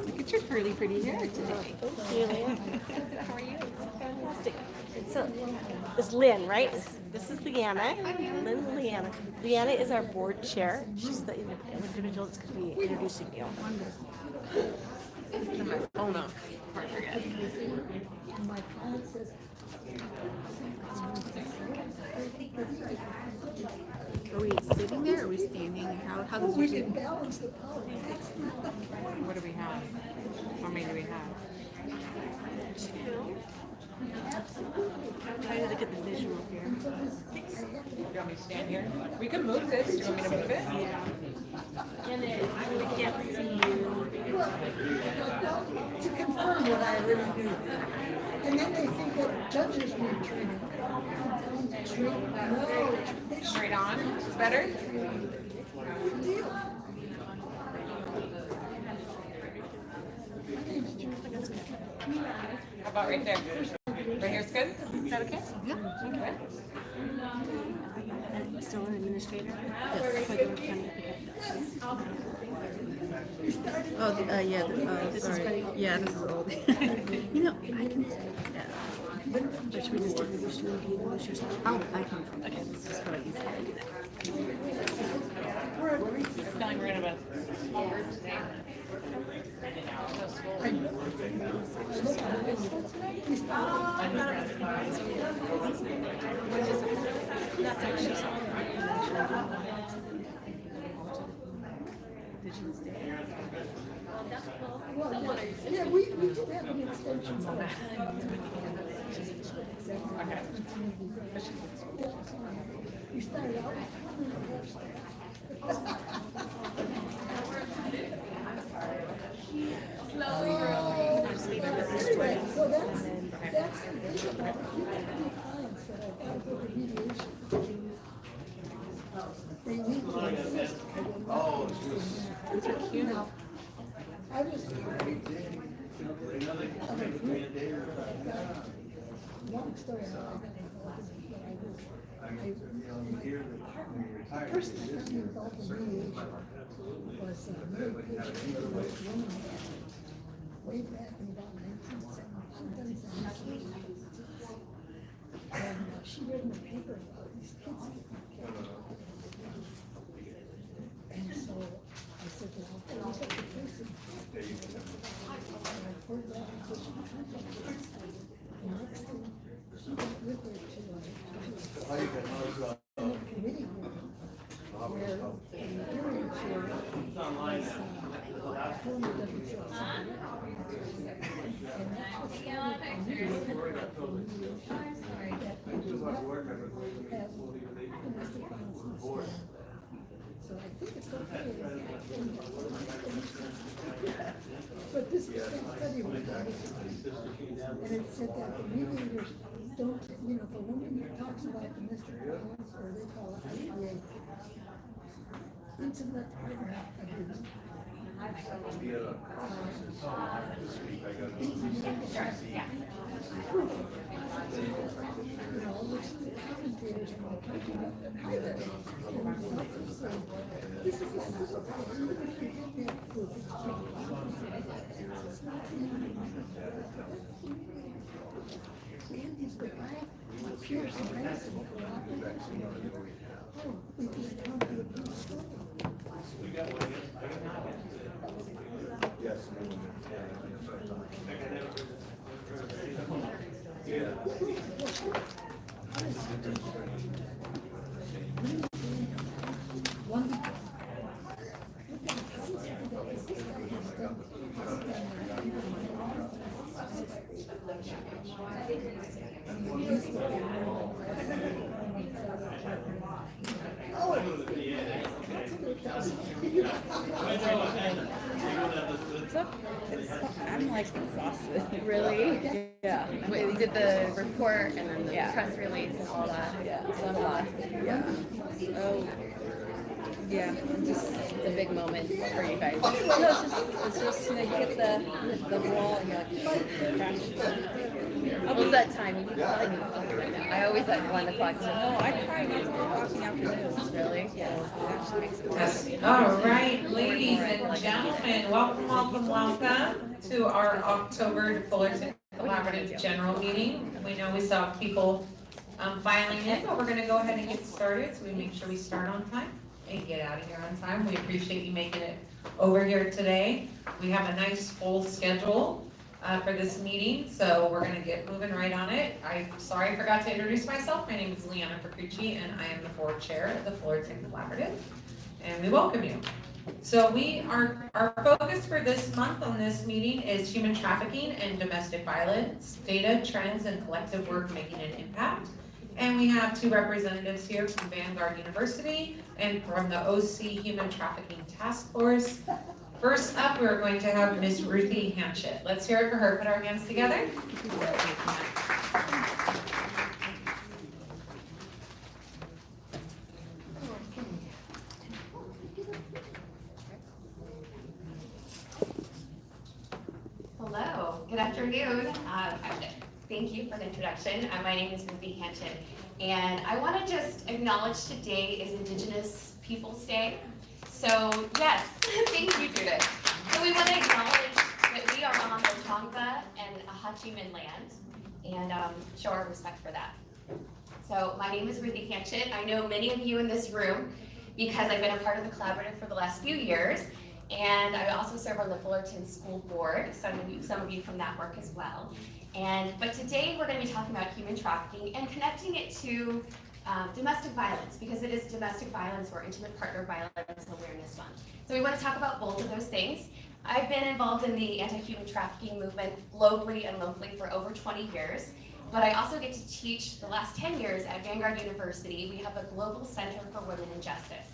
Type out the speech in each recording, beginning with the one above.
Look at your curly, pretty hair today. Thank you, Lynn. How are you? Fantastic. So, it's Lynn, right? This is Leanna. Lynn, Leanna. Leanna is our board chair. She's the individual that's going to be introducing you. Turn my phone off before I forget. Are we sitting there or are we standing? How does we can balance the power? What do we have? How many do we have? 2. I'm trying to look at the visual here. Do you want me to stand here? We can move this. Do you want me to move it? And then I really can't see you. To confirm what I really do. And then they think that judges need training. No. Straight on. Is better? Good deal. How about right there? Right here's good? Is that okay? Yeah. Okay. Still an administrator? Oh, yeah. Sorry. Yeah, this is old. You know, I can. Yeah. Which we just introduced you to English or something? Oh, I can. Okay, this is probably easier to do that. I'm feeling we're gonna have a word today. That's actually something. Well, yeah, we did have an extension. We started out. Anyway, so that's the thing about clients that I've got to go to mediation. They need to insist. These are cute. I was long story about the person that got me involved in mediation was Mary Page, who was a woman way back in about 1970. And she read in the paper about these kids getting killed. And so I said, well, I'll take the case. And I poured that into she contacted us. And next thing, she went with her to a committee room where the hearing chair was former WCLC director. And that's what's funny for me, that we do not have domestic violence in the state. So I think it's okay. But this was that study was done. And it said that the mediators don't, if a woman talks about domestic violence, or they call it IPA, intimate partner abuse. Which the commentators were talking about that highlight. This is not even if you get that proof. It's not and if the guy appears innocent for we just come to the police. Yes. I'm like exhausted. Really? Yeah. Wait, we did the report and then the press release and all that. Yeah. So I'm a lot. Yeah. So Yeah, it's a big moment for you guys. No, it's just you know, you get the wall and you're like, crash. What was that time? You probably need to talk right now. I always at 1 o'clock. So, no, I try not to go watching afternoons. Really? Yes. It actually makes it worse. All right, ladies and gentlemen, welcome to our October Fullerton Collaborative General Meeting. We know we saw people filing in, but we're going to go ahead and get started so we make sure we start on time and get out of here on time. We appreciate you making it over here today. We have a nice full schedule for this meeting, so we're going to get moving right on it. I'm sorry I forgot to introduce myself. My name is Leanna Percucci, and I am the board chair of the Fullerton Collaborative, and we welcome you. So our focus for this month on this meeting is human trafficking and domestic violence, data, trends, and collective work making an impact. And we have two representatives here from Vanguard University and from the OC Human Trafficking Task Force. First up, we're going to have Ms. Ruthie Hanchett. Let's hear it for her. Put our hands together. Hello, good afternoon. Thank you for the introduction. My name is Ruthie Hanchett, and I want to just acknowledge today is Indigenous Peoples Day. So yes, thank you, Judith. So we want to acknowledge that we are on the Tongva and Ahachiman land and show our respect for that. So my name is Ruthie Hanchett. I know many of you in this room because I've been a part of the collaborative for the last few years, and I also serve on the Fullerton School Board, some of you from that work as well. But today we're going to be talking about human trafficking and connecting it to domestic violence, because it is Domestic Violence or Intimate Partner Violence Awareness Month. So we want to talk about both of those things. I've been involved in the anti-human trafficking movement globally and locally for over 20 years, but I also get to teach the last 10 years at Vanguard University. We have a Global Center for Women in Justice.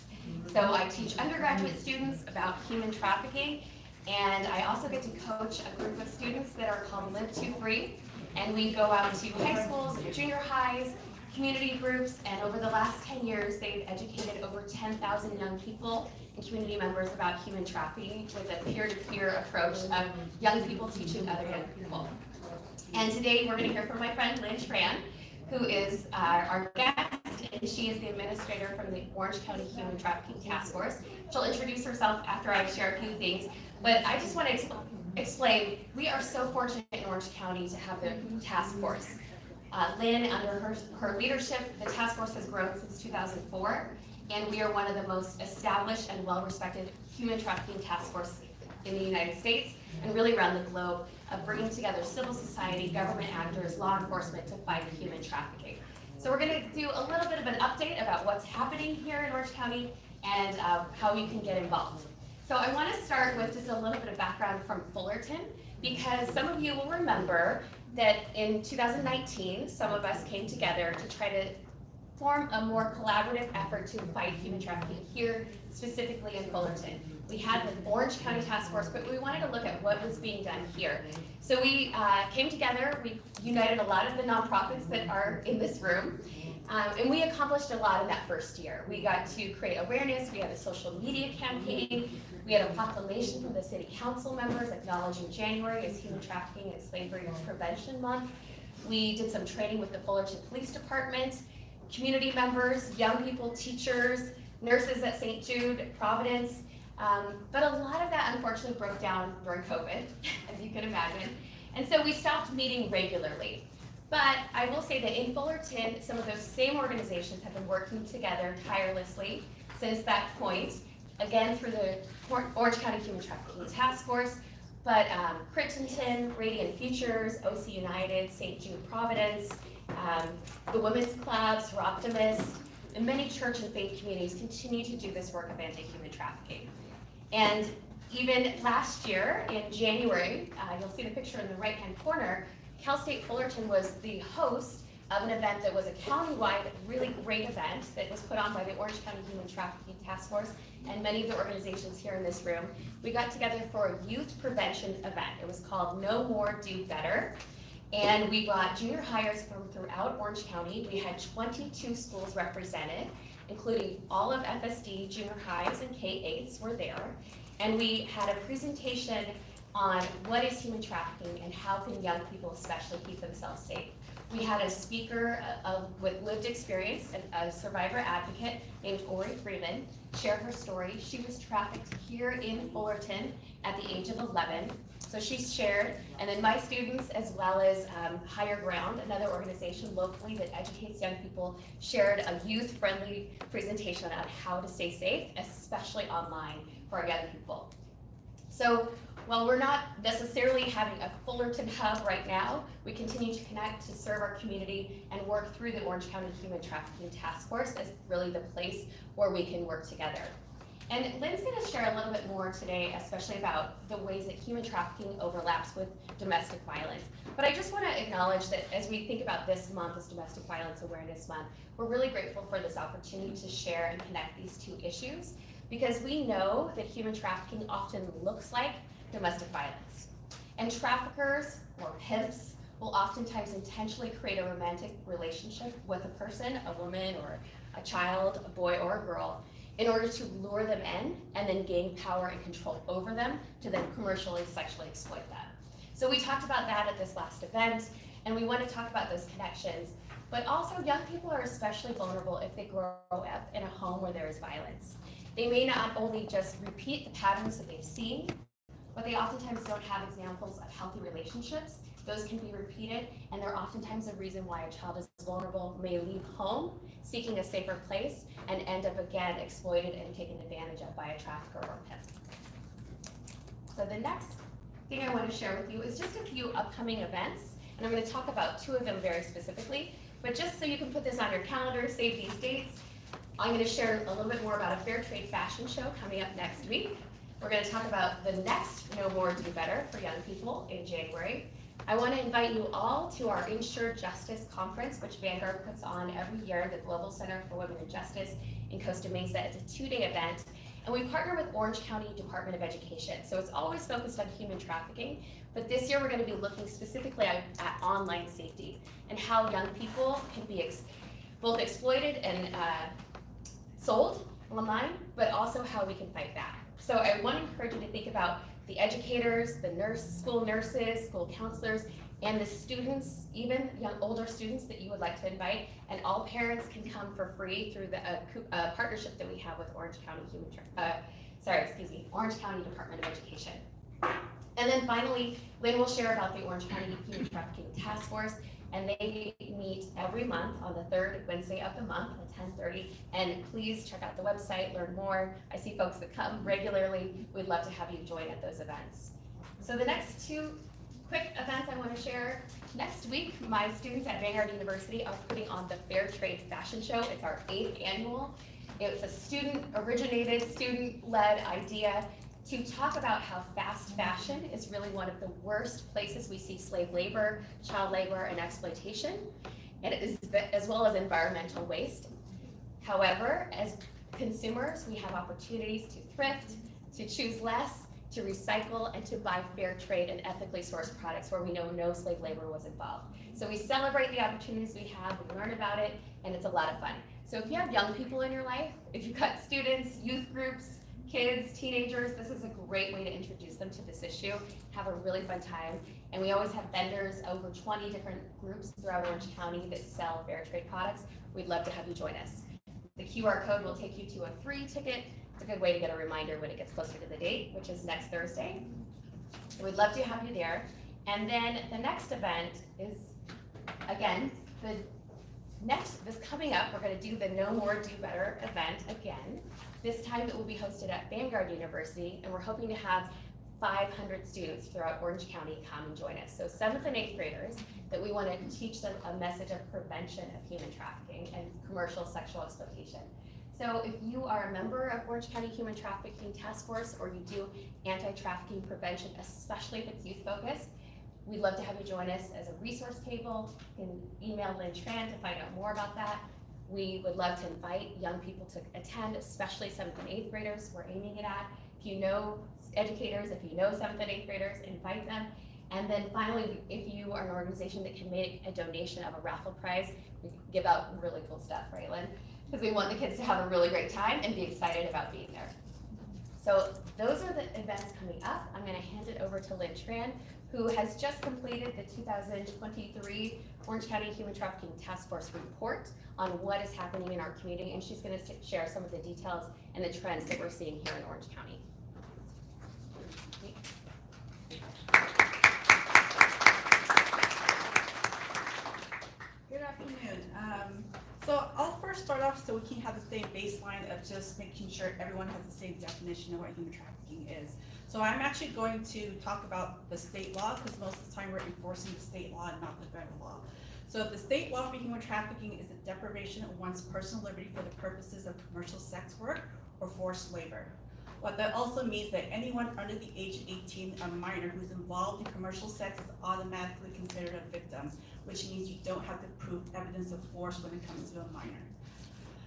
So I teach undergraduate students about human trafficking, and I also get to coach a group of students that are called Live to Free, and we go out to high schools, junior highs, community groups, and over the last 10 years, they've educated over 10,000 young people and community members about human trafficking with a peer-to-peer approach of young people teaching other young people. And today, we're going to hear from my friend Lynn Tran, who is our guest, and she is the administrator from the Orange County Human Trafficking Task Force. She'll introduce herself after I share a few things, but I just want to explain, we are so fortunate in Orange County to have the task force. Lynn, under her leadership, the task force has grown since 2004, and we are one of the most established and well-respected human trafficking task force in the United States and really around the globe, of bringing together civil society, government actors, law enforcement to fight human trafficking. So we're going to do a little bit of an update about what's happening here in Orange County and how you can get involved. So I want to start with just a little bit of background from Fullerton, because some of you will remember that in 2019, some of us came together to try to form a more collaborative effort to fight human trafficking here, specifically in Fullerton. We had the Orange County Task Force, but we wanted to look at what was being done here. So we came together, we united a lot of the nonprofits that are in this room, and we accomplished a lot in that first year. We got to create awareness, we had a social media campaign, we had a proclamation from the city council members acknowledging January as Human Trafficking and Slavery Prevention Month. We did some training with the Fullerton Police Department, community members, young people, teachers, nurses at St. Jude, Providence, but a lot of that unfortunately broke down during COVID, as you can imagine, and so we stopped meeting regularly. But I will say that in Fullerton, some of those same organizations have been working together tirelessly since that point, again through the Orange County Human Trafficking Task Force, but Crittenton, Radiant Futures, OC United, St. Jude Providence, the women's clubs, Optimist, and many church and faith communities continue to do this work of anti-human trafficking. And even last year in January, you'll see the picture in the right-hand corner, Cal State Fullerton was the host of an event that was a countywide, really great event that was put on by the Orange County Human Trafficking Task Force and many of the organizations here in this room. We got together for a youth prevention event. It was called No More, Do Better. And we brought junior hires from throughout Orange County. We had 22 schools represented, including all of FSD, junior highs, and K-8s were there. And we had a presentation on what is human trafficking and how can young people especially keep themselves safe. We had a speaker with lived experience, a survivor advocate named Ori Freeman, share her story. She was trafficked here in Fullerton at the age of 11. So she shared, and then my students, as well as Higher Ground, another organization locally that educates young people, shared a youth-friendly presentation on how to stay safe, especially online for our young people. So while we're not necessarily having a Fullerton hub right now, we continue to connect to serve our community and work through the Orange County Human Trafficking Task Force as really the place where we can work together. And Lynn's gonna share a little bit more today, especially about the ways that human trafficking overlaps with domestic violence. But I just wanna acknowledge that as we think about this month as Domestic Violence Awareness Month, we're really grateful for this opportunity to share and connect these two issues, because we know that human trafficking often looks like domestic violence. And traffickers or pimps will oftentimes intentionally create a romantic relationship with a person, a woman or a child, a boy or a girl, in order to lure them in and then gain power and control over them to then commercially sexually exploit them. So we talked about that at this last event, and we want to talk about those connections, but also young people are especially vulnerable if they grow up in a home where there is violence. They may not only just repeat the patterns that they've seen, but they oftentimes don't have examples of healthy relationships. Those can be repeated, and they're oftentimes a reason why a child is vulnerable, may leave home seeking a safer place, and end up again exploited and taken advantage of by a trafficker or pimp. So the next thing I want to share with you is just a few upcoming events, and I'm going to talk about two of them very specifically, but just so you can put this on your calendar, save these dates, I'm going to share a little bit more about a fair trade fashion show coming up next week. We're going to talk about the next Know More, Do Better for young people in January. I want to invite you all to our Insured Justice Conference, which Vanguard puts on every year at the Global Center for Women and Justice in Costa Mesa. It's a 2-day event, and we partner with Orange County Department of Education. So it's always focused on human trafficking, but this year we're going to be looking specifically at online safety and how young people can be both exploited and sold online, but also how we can fight back. So I want to encourage you to think about the educators, the school nurses, school counselors, and the students, even young older students that you would like to invite, and all parents can come for free through the partnership that we have with Orange County Orange County Department of Education. And then finally, Lynn will share about the Orange County Human Trafficking Task Force, and they meet every month on the third Wednesday of the month at 10:30. And please check out the website, learn more. I see folks that come regularly. We'd love to have you join at those events. So the next two quick events I want to share. Next week, my students at Vanguard University are putting on the Fair Trade Fashion Show. It's our 8th annual. It's a student-originated, student-led idea to talk about how fast fashion is really one of the worst places we see slave labor, child labor, and exploitation, and it is, as well as environmental waste. However, as consumers, we have opportunities to thrift, to choose less, to recycle, and to buy fair trade and ethically sourced products where we know no slave labor was involved. So we celebrate the opportunities we have, we learn about it, and it's a lot of fun. So if you have young people in your life, if you've got students, youth groups, kids, teenagers, this is a great way to introduce them to this issue, have a really fun time. And we always have vendors, over 20 different groups throughout Orange County that sell fair trade products. We'd love to have you join us. The QR code will take you to a free ticket. It's a good way to get a reminder when it gets closer to the date, which is next Thursday. So we'd love to have you there. And then the next event is, again, this coming up, we're going to do the Know More, Do Better event again. This time it will be hosted at Vanguard University, and we're hoping to have 500 students throughout Orange County come and join us. So 7th and 8th graders that we want to teach them a message of prevention of human trafficking and commercial sexual exploitation. So if you are a member of Orange County Human Trafficking Task Force, or you do anti-trafficking prevention, especially if it's youth focused, we'd love to have you join us as a resource table. You can email Lynn Tran to find out more about that. We would love to invite young people to attend, especially 7th and 8th graders. We're aiming it at. If you know educators, if you know 7th and 8th graders, invite them. And then finally, if you are an organization that can make a donation of a raffle prize, we give out really cool stuff, right, Lynn? Because we want the kids to have a really great time and be excited about being there. So those are the events coming up. I'm going to hand it over to Lynn Tran, who has just completed the 2023 Orange County Human Trafficking Task Force report on what is happening in our community, and she's going to share some of the details and the trends that we're seeing here in Orange County. Good afternoon. So I'll first start off so we can have the same baseline of just making sure everyone has the same definition of what human trafficking is. So I'm actually going to talk about the state law because most of the time we're enforcing the state law and not the federal law. So the state law for human trafficking is the deprivation of one's personal liberty for the purposes of commercial sex work or forced labor. What that also means that anyone under the age of 18, a minor who's involved in commercial sex is automatically considered a victim, which means you don't have to prove evidence of force when it comes to a minor.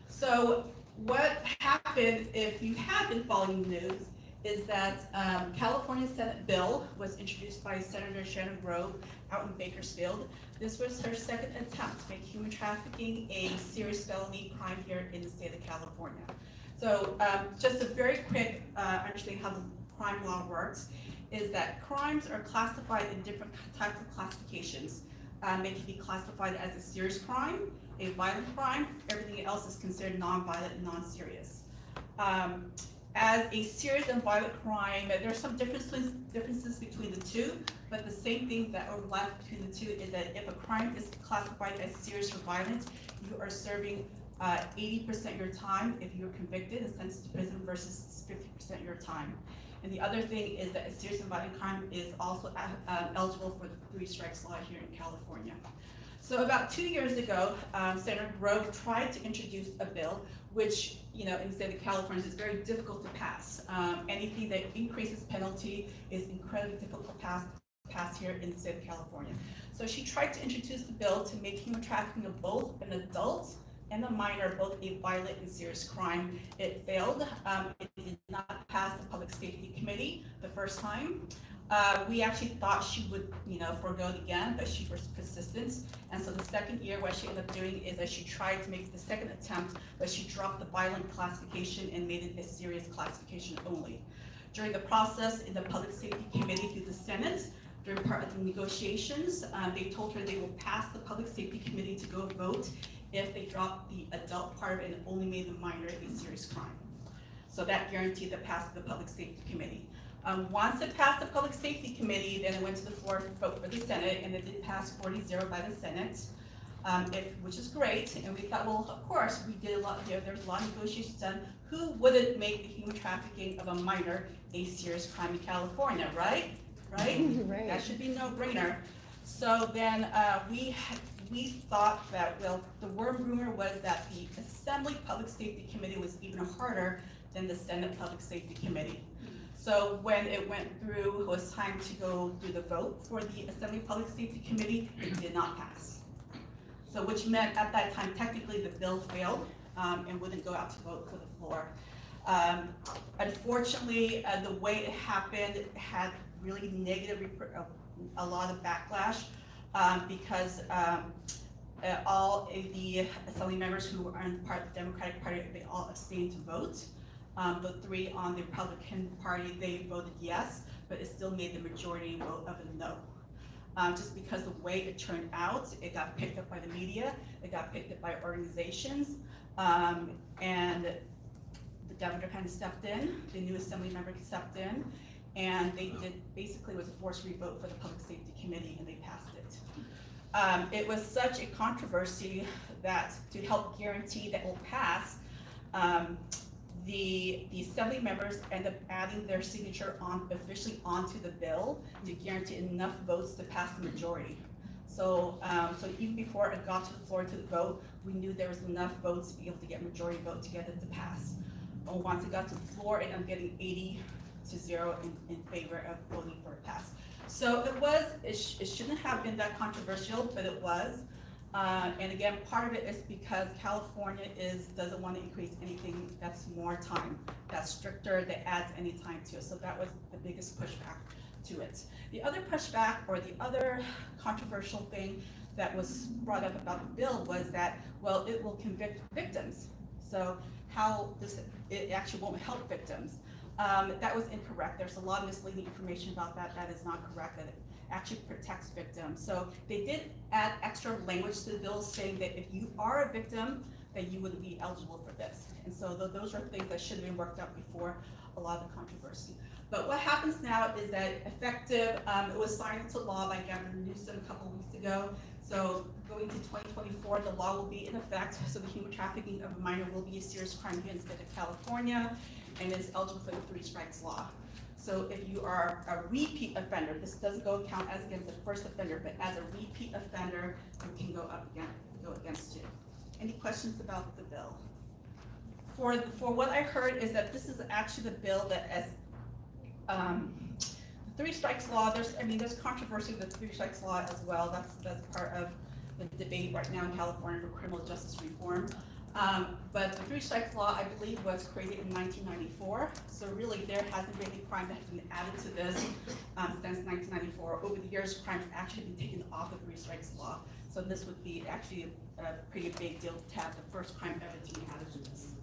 So what happened, if you have been following the news, is that California Senate bill was introduced by Senator Shannon Grove out in Bakersfield. This was her second attempt to make human trafficking a serious felony crime here in the state of California. So just a very quick understanding how the crime law works is that crimes are classified in different types of classifications. They can be classified as a serious crime, a violent crime, everything else is considered non-violent and non-serious. As a serious and violent crime, there are some differences between the two, but the same thing that overlaps between the two is that if a crime is classified as serious or violent, you are serving 80% of your time if you're convicted and sentenced to prison versus 50% of your time. And the other thing is that a serious and violent crime is also eligible for the 3 strikes law here in California. So about 2 years ago, Senator Grove tried to introduce a bill which, in the state of California is very difficult to pass. Anything that increases penalty is incredibly difficult to pass here in the state of California. So she tried to introduce the bill to make human trafficking of both an adult and a minor both a violent and serious crime. It failed. It did not pass the Public Safety Committee the first time. We actually thought she would, forego it again, but she was persistent. And so the second year, what she ended up doing is that she tried to make the second attempt, but she dropped the violent classification and made it a serious classification only. During the process in the Public Safety Committee through the Senate, during part of the negotiations, they told her they will pass the Public Safety Committee to go vote if they dropped the adult part of it and only made the minor a serious crime. So that guaranteed the pass of the Public Safety Committee. Once it passed the Public Safety Committee, then it went to the floor for vote for the Senate, and it did pass 40-0 by the Senate, which is great. And we thought, well, of course, we did a lot here. There's a lot of negotiations done. Who wouldn't make the human trafficking of a minor a serious crime in California, right? Right? That should be no-brainer. So then we thought that, well, the rumor was that the Assembly Public Safety Committee was even harder than the Senate Public Safety Committee. So when it went through, it was time to go do the vote for the Assembly Public Safety Committee, it did not pass. So which meant at that time, technically the bill failed and wouldn't go out to vote for the floor. Unfortunately, the way it happened had really negative, a lot of backlash because all of the Assembly members who were in part of the Democratic Party, they all abstained to vote. The 3 on the Republican Party, they voted yes, but it still made the majority vote of a no. Just because the way it turned out, it got picked up by the media, it got picked up by organizations, and the governor kind of stepped in, the new Assembly member stepped in, and they did, basically it was a forced revote for the Public Safety Committee, and they passed it. It was such a controversy that to help guarantee that it will pass, the Assembly members end up adding their signature officially onto the bill to guarantee enough votes to pass the majority. So, so even before it got to the floor to the vote, we knew there was enough votes to be able to get majority vote to get it to pass. But once it got to the floor, it ended up getting 80-0 in favor of voting for a pass. So it shouldn't have been that controversial, but it was. And again, part of it is because California doesn't want to increase anything that's more time, that's stricter, that adds any time to it. So that was the biggest pushback. to it. The other pushback or the other controversial thing that was brought up about the bill was that, well, it will convict victims. So how this, it actually won't help victims. That was incorrect. There's a lot of misleading information about that. That is not correct. That it actually protects victims. So they did add extra language to the bill saying that if you are a victim, that you would be eligible for this. And so those are things that should have been worked out before a lot of the controversy. But what happens now is that effective, it was signed into law by Governor Newsom a couple weeks ago. So going to 2024, the law will be in effect. So the human trafficking of a minor will be a serious crime here in the state of California and is eligible for the 3 strikes law. So if you are a repeat offender, this doesn't count as against the first offender, but as a repeat offender, you can go against you. Any questions about the bill? For what I heard is that this is actually the bill that as the 3 strikes law, there's controversy with the 3 strikes law as well. That's part of the debate right now in California for criminal justice reform. But the 3 strikes law, I believe, was created in 1994. So really, there hasn't been any crime that has been added to this since 1994. Over the years, crimes actually been taken off the 3 strikes law. So this would be actually a pretty big deal to have the first crime ever to be added to this.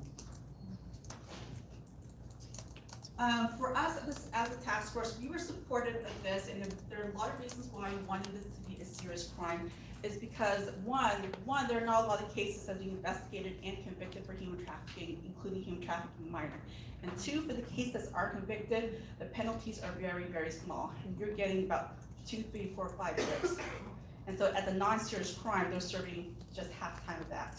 For us as a task force, we were supportive of this, and there are a lot of reasons why we wanted this to be a serious crime. Is because one, there are not a lot of cases that are being investigated and convicted for human trafficking, including human trafficking minor. And 2, for the cases that are convicted, the penalties are very, very small. And you're getting about 2, 3, 4, 5 years. And so as a non-serious crime, they're serving just half time of that.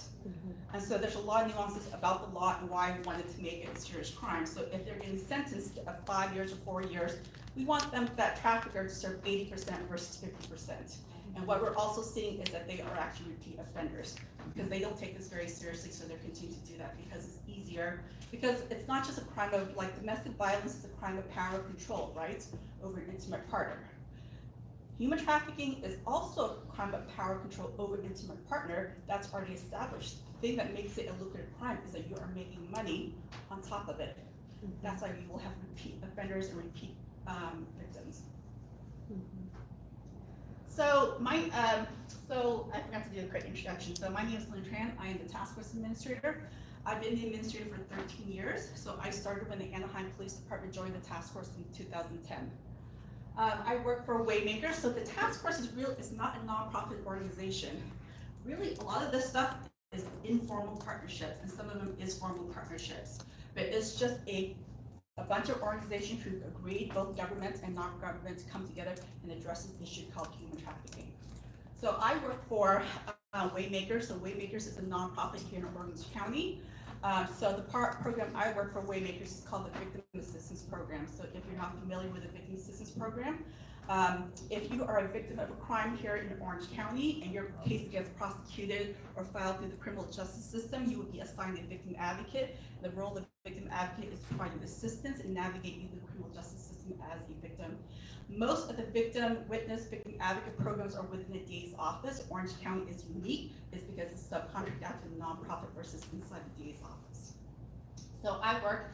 And so there's a lot of nuances about the law and why we wanted to make it a serious crime. So if they're getting sentenced to 5 years or 4 years, we want that trafficker to serve 80% versus 50%. And what we're also seeing is that they are actually repeat offenders because they don't take this very seriously, so they're continuing to do that because it's easier. Because it's not just a crime of, like, domestic violence is a crime of power control, right, over an intimate partner. Human trafficking is also a crime of power control over an intimate partner that's already established. The thing that makes it a lucrative crime is that you are making money on top of it. That's why we will have repeat offenders and repeat victims. So so I forgot to do a quick introduction. So my name is Lynn Tran. I am the task force administrator. I've been the administrator for 13 years. So I started when the Anaheim Police Department joined the task force in 2010. I work for Waymaker. So the task force is not a nonprofit organization. Really, a lot of this stuff is informal partnerships, and some of them is formal partnerships. But it's just a bunch of organizations who agreed, both government and non-government, to come together and address this issue called human trafficking. So I work for Waymakers. So Waymakers is a nonprofit here in Orange County. So the program I work for Waymakers is called the Victim Assistance Program. So if you're not familiar with the Victim Assistance Program, if you are a victim of a crime here in Orange County and your case gets prosecuted or filed through the criminal justice system, you would be assigned a victim advocate. The role of the victim advocate is to provide assistance and navigate you through the criminal justice system as a victim. Most of the victim advocate programs are within the DA's office. Orange County is unique, is because it's subcontracted out to the nonprofit versus inside the DA's office. So I work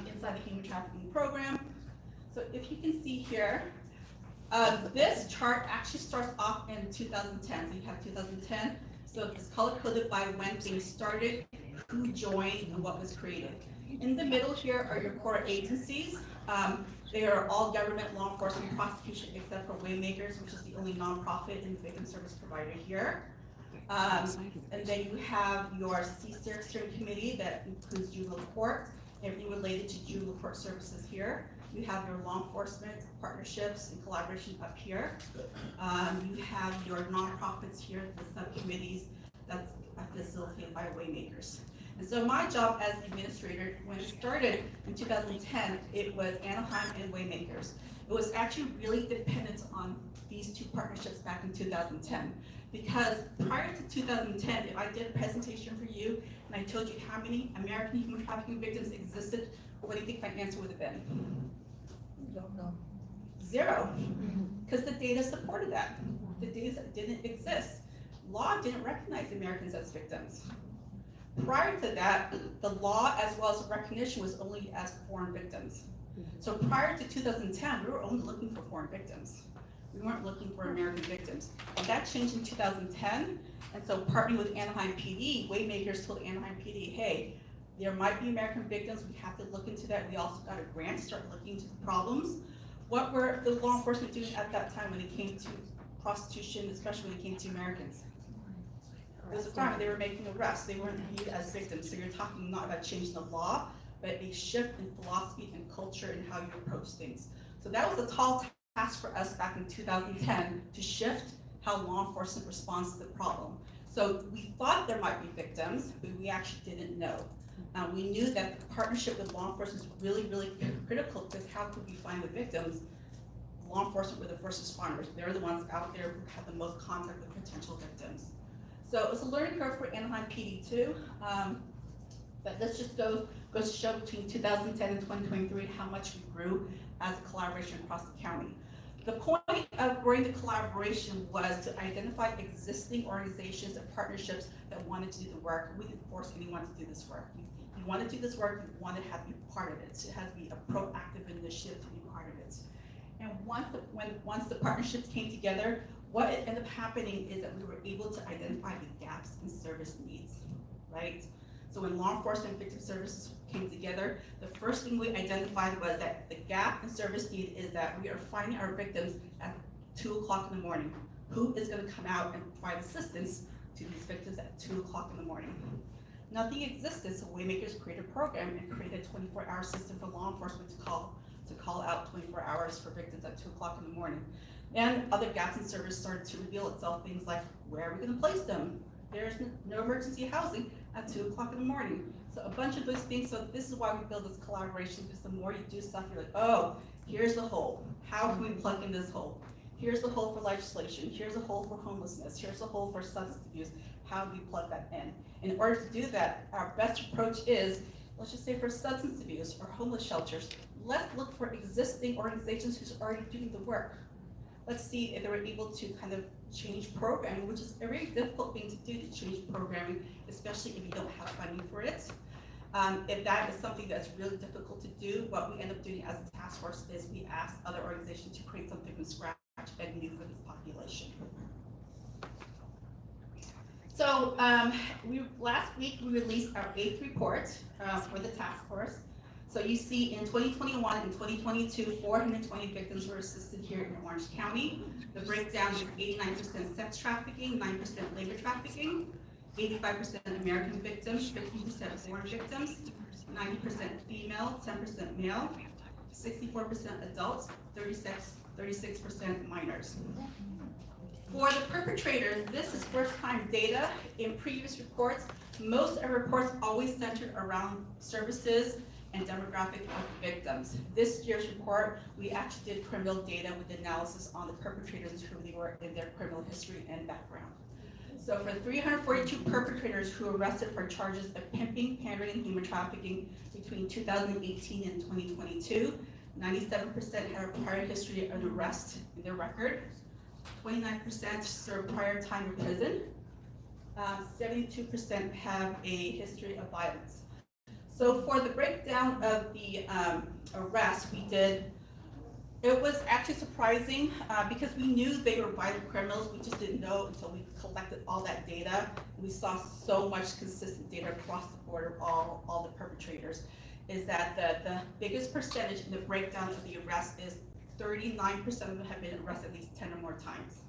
inside the human trafficking program. So if you can see here, this chart actually starts off in 2010. So you have 2010. So it's color coded by when things started, who joined, and what was created. In the middle here are your core agencies. They are all government, law enforcement, prosecution, except for Waymakers, which is the only nonprofit and victim service provider here. And then you have your CSER steering committee that includes juvenile court, everything related to juvenile court services here. You have your law enforcement partnerships and collaboration up here. You have your nonprofits here, the subcommittees that's facilitated by Waymakers. And so my job as administrator, when it started in 2010, it was Anaheim and Waymakers. It was actually really dependent on these two partnerships back in 2010. Because prior to 2010, if I did a presentation for you and I told you how many American human trafficking victims existed, what do you think my answer would have been? Don't know. 0, because the data supported that. The data didn't exist. Law didn't recognize Americans as victims. Prior to that, the law as well as recognition was only as foreign victims. So prior to 2010, we were only looking for foreign victims. We weren't looking for American victims. And that changed in 2010. And so partnering with Anaheim PD, Waymakers told Anaheim PD, hey, there might be American victims, we have to look into that. We also got a grant to start looking into the problems. What were the law enforcement doing at that time when it came to prostitution, especially when it came to Americans? It was a crime, they were making arrests, they weren't viewed as victims. So you're talking not about changing the law, but a shift in philosophy and culture and how you approach things. So that was a tall task for us back in 2010 to shift how law enforcement responds to the problem. So we thought there might be victims, but we actually didn't know. We knew that the partnership with law enforcement was really, really critical, because how could we find the victims? Law enforcement were the first responders. They're the ones out there who had the most contact with potential victims. So it was a learning curve for Anaheim PD too. But let's just goes to show between 2010 and 2023 how much we grew as a collaboration across the county. The point of growing the collaboration was to identify existing organizations and partnerships that wanted to do the work. We didn't force anyone to do this work. You want to do this work, you want to have to be part of it. It has to be a proactive initiative to be part of it. And once the partnerships came together, what ended up happening is that we were able to identify the gaps in service needs, right? So when law enforcement and victim services came together, the first thing we identified was that the gap in service need is that we are finding our victims at 2 o'clock in the morning. Who is going to come out and provide assistance to these victims at 2 o'clock in the morning? Nothing existed, so Waymakers created a program and created a 24-hour system for law enforcement to call out 24 hours for victims at 2 o'clock in the morning. And other gaps in service started to reveal itself, things like, where are we going to place them? There's no emergency housing at 2 o'clock in the morning. So a bunch of those things. So this is why we build this collaboration, because the more you do stuff, you're like, oh, here's the hole. How can we plug in this hole? Here's the hole for legislation. Here's a hole for homelessness. Here's a hole for substance abuse. How do we plug that in? In order to do that, our best approach is, let's just say for substance abuse or homeless shelters, let's look for existing organizations who's already doing the work. Let's see if they were able to kind of change programming, which is a very difficult thing to do, to change programming, especially if you don't have funding for it. If that is something that's really difficult to do, what we end up doing as a task force is we ask other organizations to create something from scratch and new for this population. So last week we released our 8th report for the task force. So you see in 2021 and 2022, 420 victims were assisted here in Orange County. The breakdown is 89% sex trafficking, 9% labor trafficking, 85% American victims, 15% foreign victims, 90% female, 10% male, 64% adults, 36% minors. For the perpetrators, this is first-time data. In previous reports, most of our reports always centered around services and demographic of victims. This year's report, we actually did criminal data with analysis on the perpetrators, who they were in their criminal history and background. So for 342 perpetrators who were arrested for charges of pimping, pandering, and human trafficking between 2018 and 2022, 97% had a prior history of arrest in their record, 29% served prior time in prison, 72% have a history of violence. So for the breakdown of the arrests we did, it was actually surprising because we knew they were violent criminals. We just didn't know until we collected all that data. We saw so much consistent data across the board of all the perpetrators. Is that the biggest percentage in the breakdown of the arrest is 39% of them have been arrested at least 10 or more times.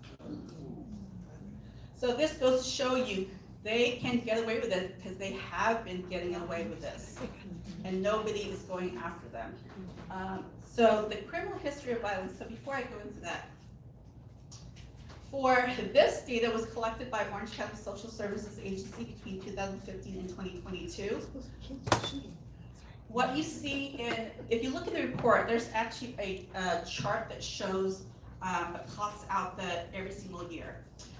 So this goes to show you they can get away with this because they have been getting away with this, and nobody is going after them. So the criminal history of violence, so before I go into that, for this data was collected by Orange County Social Services Agency between 2015 and 2022. What you see if you look at the report, there's actually a chart that shows plots out every single year.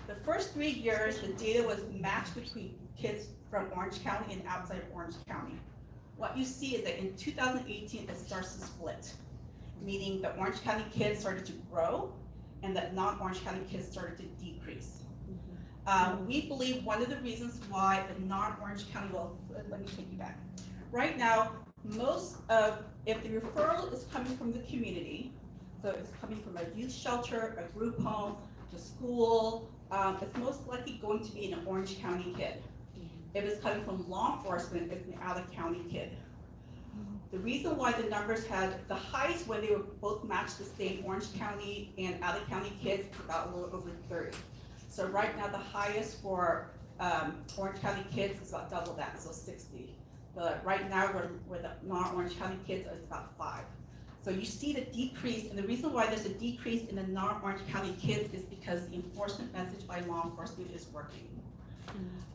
The first 3 years, the data was matched between kids from Orange County and outside of Orange County. What you see is that in 2018, it starts to split, meaning that Orange County kids started to grow and that non-Orange County kids started to decrease. We believe one of the reasons why the non-Orange County, well, let me take you back. Right now, if the referral is coming from the community, so if it's coming from a youth shelter, a group home, the school, it's most likely going to be an Orange County kid. If it's coming from law enforcement, it's an out-of-county kid. The reason why the numbers had the highest when they were both matched the same Orange County and out-of-county kids is about a little over 30. So right now the highest for Orange County kids is about double that, so 60. But right now where the non-Orange County kids is about 5. So you see the decrease, and the reason why there's a decrease in the non-Orange County kids is because the enforcement message by law enforcement is working.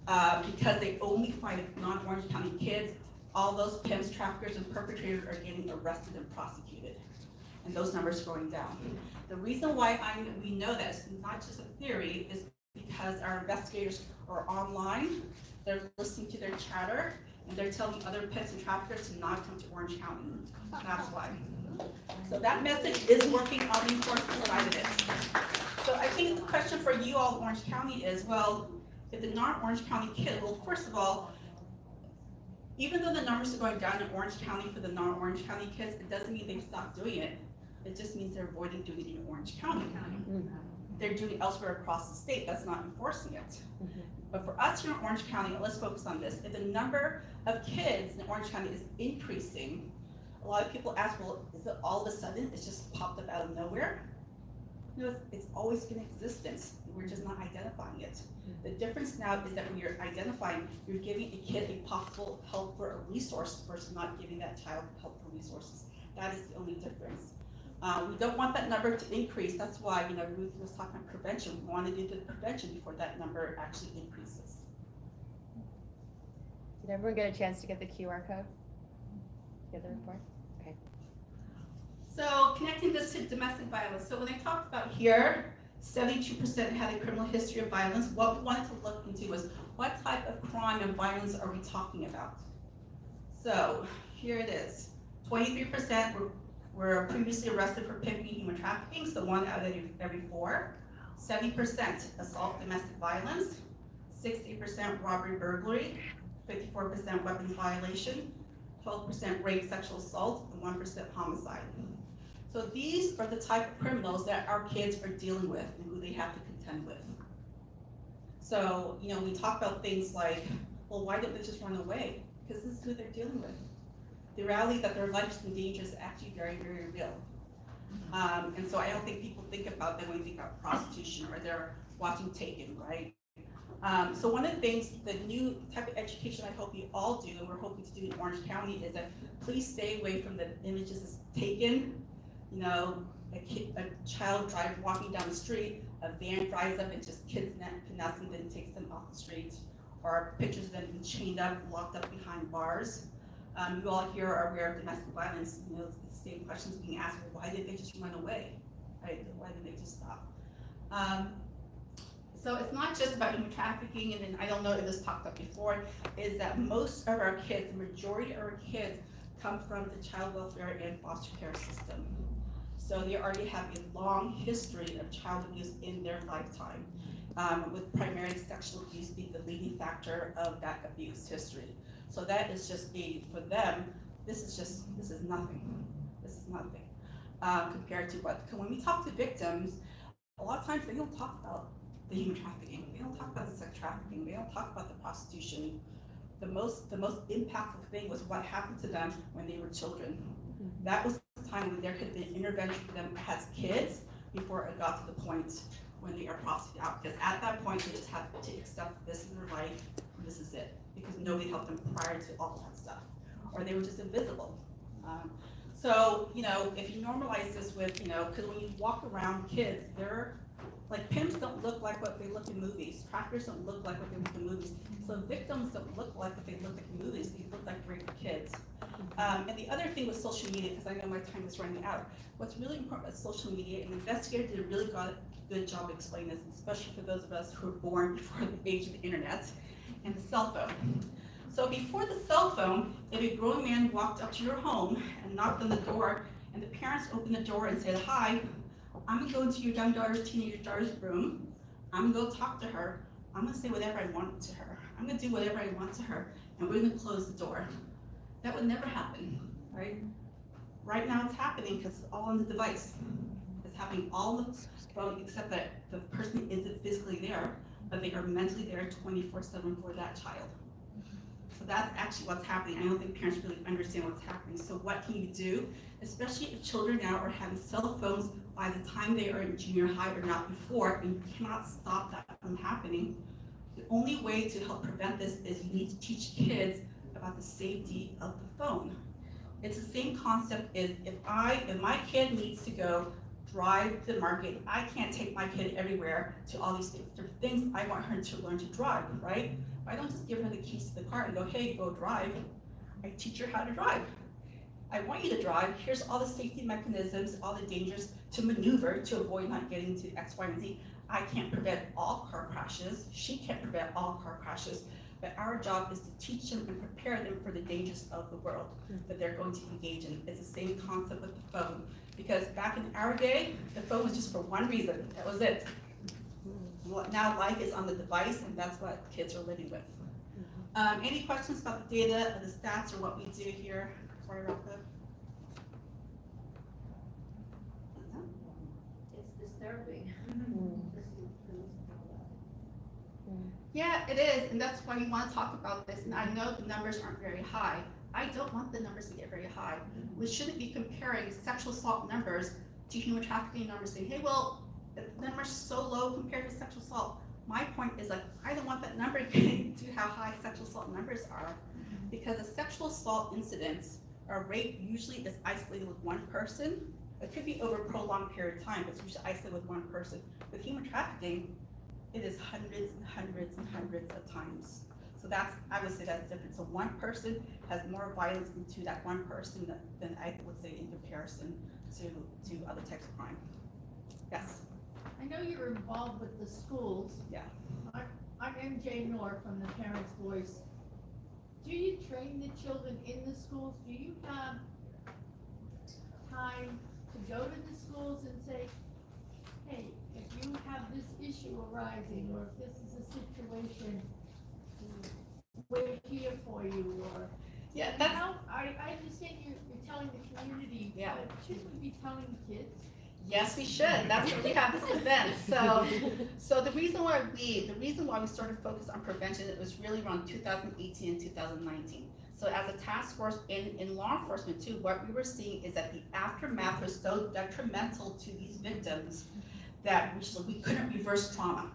Because they only find non-Orange County kids, all those pimps, traffickers, and perpetrators are getting arrested and prosecuted. And those numbers are going down. The reason why we know this, not just a theory, is because our investigators are online, they're listening to their chatter, and they're telling other pimps and traffickers to not come to Orange County. That's why. So that message is working on the enforcement side of it. So I think the question for you all in Orange County is, well, if the non-Orange County kid, well, first of all, even though the numbers are going down in Orange County for the non-Orange County kids, it doesn't mean they've stopped doing it. It just means they're avoiding doing it in Orange County. They're doing it elsewhere across the state that's not enforcing it. But for us here in Orange County, and let's focus on this, if the number of kids in Orange County is increasing, a lot of people ask, well, is it all of a sudden, it's just popped up out of nowhere? No, it's always been in existence. We're just not identifying it. The difference now is that when you're identifying, you're giving a kid a possible help for a resource versus not giving that child help for resources. That is the only difference. We don't want that number to increase. That's why, Ruth was talking about prevention. We want to do the prevention before that number actually increases. Did everyone get a chance to get the QR code? Get the report? Okay. So connecting this to domestic violence. So when I talked about here, 72% had a criminal history of violence. What we wanted to look into was what type of crime and violence are we talking about? So here it is. 23% were previously arrested for pimping and human trafficking, so 1 out of every 4. 70% assault, domestic violence. 60% robbery, burglary. 54% weapons violation. 12% rape, sexual assault, and 1% homicide. So these are the type of criminals that our kids are dealing with and who they have to contend with. So, we talk about things like, well, why don't they just run away? Because this is who they're dealing with. The reality that their life's in danger is actually very, very real. And so I don't think people think about that when they think about prostitution or they're watching Taken, right? So one of the things, the new type of education I hope you all do, and we're hoping to do in Orange County, is that please stay away from the images that's Taken. A child walking down the street, a van drives up and just kidnaps them, then takes them off the street, or pictures of them being chained up, locked up behind bars. You all here are aware of domestic violence. It's the same questions being asked. Well, why did they just run away? Right? Why did they just stop? So it's not just about human trafficking, and then I don't know if this talked up before, is that most of our kids, the majority of our kids, come from the child welfare and foster care system. So they already have a long history of child abuse in their lifetime, with primarily sexual abuse being the leading factor of that abuse history. So that is just for them, this is nothing. This is nothing compared to when we talk to victims, a lot of times they don't talk about the human trafficking, they don't talk about the sex trafficking, they don't talk about the prostitution. The most impactful thing was what happened to them when they were children. That was the time when there could have been intervention for them as kids before it got to the point when they are prosecuted out. Because at that point, they just have to accept this in their life, and this is it. Because nobody helped them prior to all that stuff. Or they were just invisible. So, if you normalize this with, because when you walk around kids, they're like, pimps don't look like what they look in movies. Traffickers don't look like what they look in movies. So victims don't look like what they look like in movies. They look like rape kids. And the other thing with social media, because I know my time is running out, what's really important about social media, and the investigator did a really good job explaining this, especially for those of us who were born before the age of the internet and the cell phone. So before the cell phone, if a grown man walked up to your home and knocked on the door, and the parents opened the door and said, "Hi, I'm gonna go into your young daughter's, teenage daughter's room. I'm gonna go talk to her. I'm gonna say whatever I want to her. I'm gonna do whatever I want to her, and we're gonna close the door." That would never happen, right? Right now it's happening because it's all on the device. It's happening all the phone, except that the person isn't physically there, but they are mentally there 24/7 for that child. So that's actually what's happening. I don't think parents really understand what's happening. So what can you do, especially if children now are having cell phones by the time they are in junior high or not before, and you cannot stop that from happening. The only way to help prevent this is you need to teach kids about the safety of the phone. It's the same concept as if my kid needs to go drive to the market, I can't take my kid everywhere to all these different things. I want her to learn to drive, right? I don't just give her the keys to the car and go, hey, go drive. I teach her how to drive. I want you to drive. Here's all the safety mechanisms, all the dangers to maneuver to avoid not getting to X, Y, and Z. I can't prevent all car crashes. She can't prevent all car crashes. But our job is to teach them and prepare them for the dangers of the world that they're going to engage in. It's the same concept with the phone. Because back in our day, the phone was just for one reason. That was it. Now life is on the device, and that's what kids are living with. Any questions about the data, or the stats, or what we do here before I wrap up? It's disturbing. Yeah, it is, and that's why we want to talk about this. And I know the numbers aren't very high. I don't want the numbers to get very high. We shouldn't be comparing sexual assault numbers to human trafficking numbers, saying, hey, well, the number's so low compared to sexual assault. My point is, like, I don't want that number getting to how high sexual assault numbers are, because a sexual assault incident or rape usually is isolated with one person. It could be over a prolonged period of time, but it's usually isolated with one person. With human trafficking, it is hundreds and hundreds and hundreds of times. So that's, I would say that's different. So one person has more violence into that one person than I would say in comparison to other types of crime. Yes? I know you're involved with the schools. Yeah. I'm MJ Noor from the Parents' Voice. Do you train the children in the schools? Do you have time to go to the schools and say, hey, if you have this issue arising, or if this is a situation, we're here for you, or Yeah, that's, how, I understand you're telling the community, Yeah. but shouldn't we be telling the kids? yes, we should. That's why we have this event. So the reason why we started focus on prevention, it was really around 2018 and 2019. So as a task force in law enforcement too, what we were seeing is that the aftermath was so detrimental to these victims that we couldn't reverse trauma.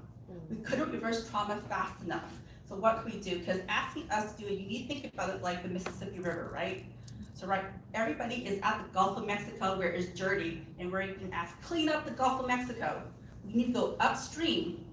We couldn't reverse trauma fast enough. So what could we do? Because asking us to do it, you need to think about it like the Mississippi River, right? So right, everybody is at the Gulf of Mexico where it's dirty and where you can ask, clean up the Gulf of Mexico. We need to go upstream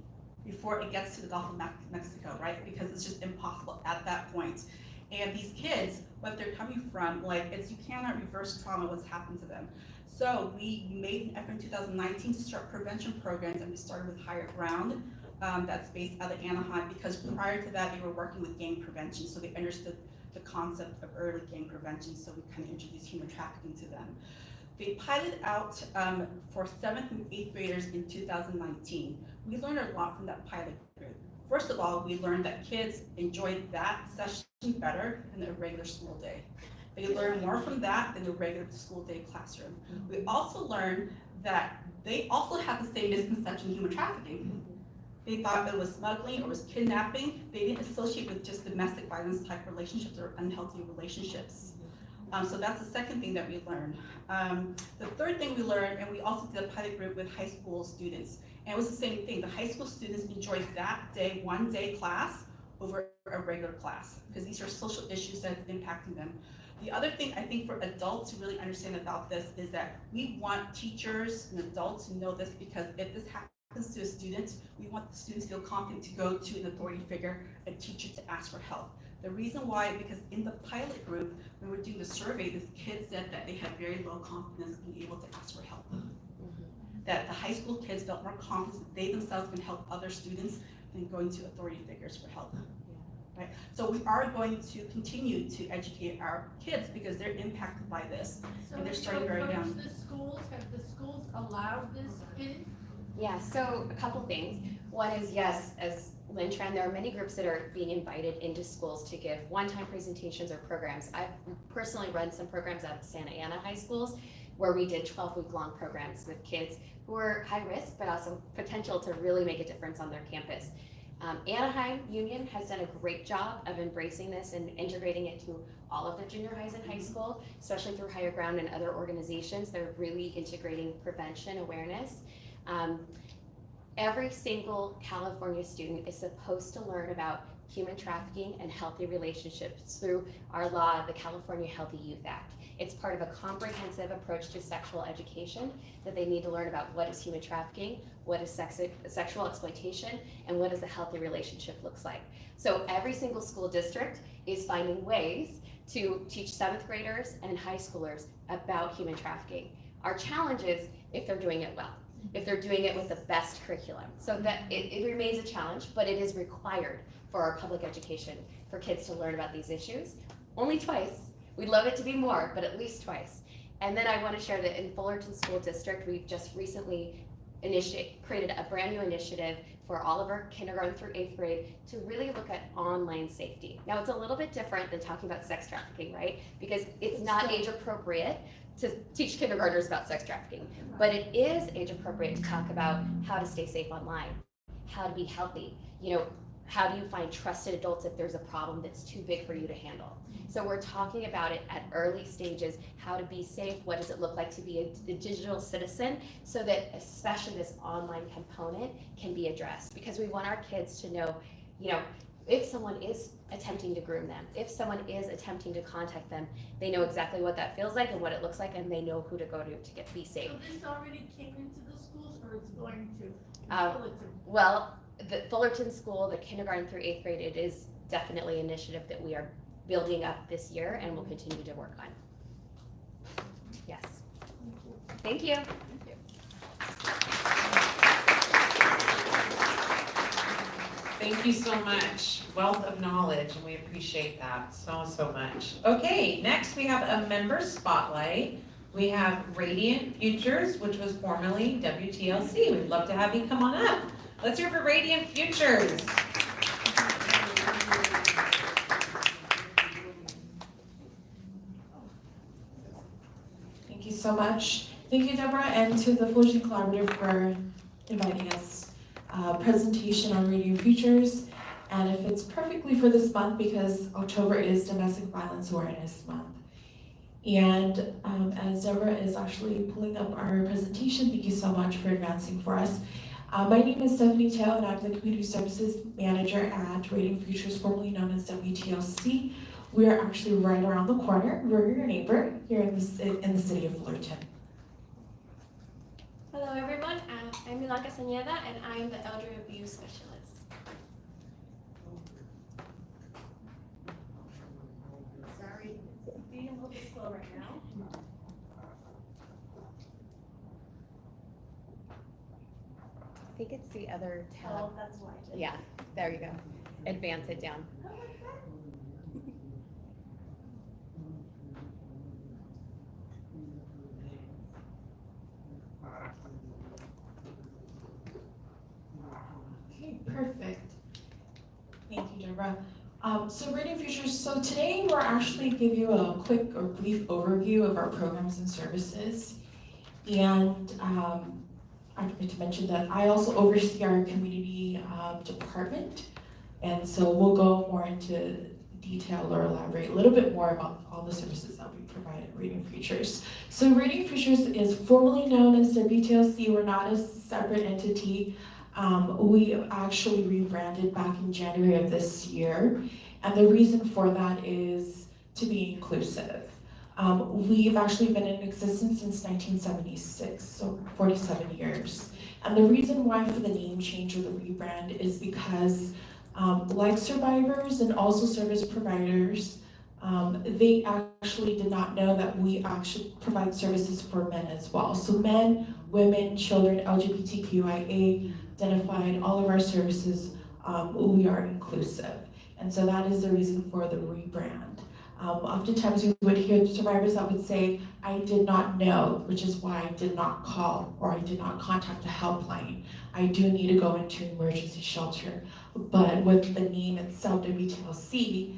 before it gets to the Gulf of Mexico, right? Because it's just impossible at that point. And these kids, what they're coming from, like, you cannot reverse trauma, what's happened to them. So we made an effort in 2019 to start prevention programs, and we started with Higher Ground, that's based out of Anaheim, because prior to that, they were working with gang prevention, so they understood the concept of early gang prevention, so we kind of introduced human trafficking to them. They piloted out for 7th and 8th graders in 2019. We learned a lot from that pilot group. First of all, we learned that kids enjoyed that session better than a regular school day. They learned more from that than a regular school day classroom. We also learned that they also have the same misconception of human trafficking. They thought it was smuggling or was kidnapping. They didn't associate with just domestic violence type relationships or unhealthy relationships. So that's the second thing that we learned. The third thing we learned, and we also did a pilot group with high school students, and it was the same thing. The high school students enjoyed that day, one day class over a regular class, because these are social issues that's impacting them. The other thing I think for adults to really understand about this is that we want teachers and adults to know this, because if this happens to a student, we want the students to feel confident to go to an authority figure, a teacher, to ask for help. The reason why, because in the pilot group, when we were doing the survey, the kids said that they had very low confidence being able to ask for help. That the high school kids felt more confident that they themselves can help other students than going to authority figures for help. Right? So we are going to continue to educate our kids because they're impacted by this, and they're starting very young. The schools, have the schools allowed this in? Yeah, so a couple things. One is, yes, as Lynn Tran, there are many groups that are being invited into schools to give one-time presentations or programs. I've personally run some programs out of Santa Ana high schools where we did 12-week-long programs with kids who were high risk, but also potential to really make a difference on their campus. Anaheim Union has done a great job of embracing this and integrating it to all of their junior highs and high school, especially through Higher Ground and other organizations. They're really integrating prevention awareness. Every single California student is supposed to learn about human trafficking and healthy relationships through our law, the California Healthy Youth Act. It's part of a comprehensive approach to sexual education that they need to learn about what is human trafficking, what is sexual exploitation, and what does a healthy relationship looks like. So every single school district is finding ways to teach 7th graders and high schoolers about human trafficking. Our challenge is if they're doing it well, if they're doing it with the best curriculum. So that it remains a challenge, but it is required for our public education for kids to learn about these issues. Only twice. We'd love it to be more, but at least twice. And then I want to share that in Fullerton School District, we've just recently created a brand new initiative for all of our kindergarten through 8th grade to really look at online safety. Now it's a little bit different than talking about sex trafficking, right? Because it's not age appropriate to teach kindergartners about sex trafficking, but it is age appropriate to talk about how to stay safe online, how to be healthy, how do you find trusted adults if there's a problem that's too big for you to handle? So we're talking about it at early stages, how to be safe, what does it look like to be a digital citizen, so that especially this online component can be addressed. Because we want our kids to know, if someone is attempting to groom them, if someone is attempting to contact them, they know exactly what that feels like and what it looks like, and they know who to go to be safe. So this already came into the schools, or it's going to? Well, the Fullerton School, the kindergarten through 8th grade, it is definitely an initiative that we are building up this year and will continue to work on. Yes. Thank you. Thank you so much. Wealth of knowledge, and we appreciate that so much. Okay, next we have a member spotlight. We have Radiant Futures, which was formerly WTLC. We'd love to have you come on up. Let's hear for Radiant Futures. Thank you so much. Thank you, Deborah, and to the Fullerton Collaborative for inviting us. Presentation on Radiant Futures, and it fits perfectly for this month because October is Domestic Violence Awareness Month. And as Deborah is actually pulling up our presentation, thank you so much for advancing for us. My name is Stephanie Teo, and I'm the Community Services Manager at Radiant Futures, formerly known as WTLC. We are actually right around the corner. We're your neighbor here in the city of Fullerton. Hello everyone, I'm Mila Castañeda and I'm the Elder Abuse Specialist. Sorry, being a little bit slow right now. I think it's the other tab. Oh, that's why. Yeah, there you go. Advance it down. Okay, perfect. Thank you, Deborah. So Radiant Futures, so today we're actually give you a quick or brief overview of our programs and services. And I forgot to mention that I also oversee our community department. And so we'll go more into detail or elaborate a little bit more about all the services that we provide at Radiant Futures. So Radiant Futures is formerly known as WTLC. We're not a separate entity. We actually rebranded back in January of this year. And the reason for that is to be inclusive. We've actually been in existence since 1976, so 47 years. And the reason why for the name change or the rebrand is because like survivors and also service providers, they actually did not know that we actually provide services for men as well. So men, women, children, LGBTQIA identified, all of our services, we are inclusive. And so that is the reason for the rebrand. Oftentimes we would hear survivors that would say, I did not know, which is why I did not call or I did not contact the helpline. I do need to go into an emergency shelter. but with the name itself, WTLC,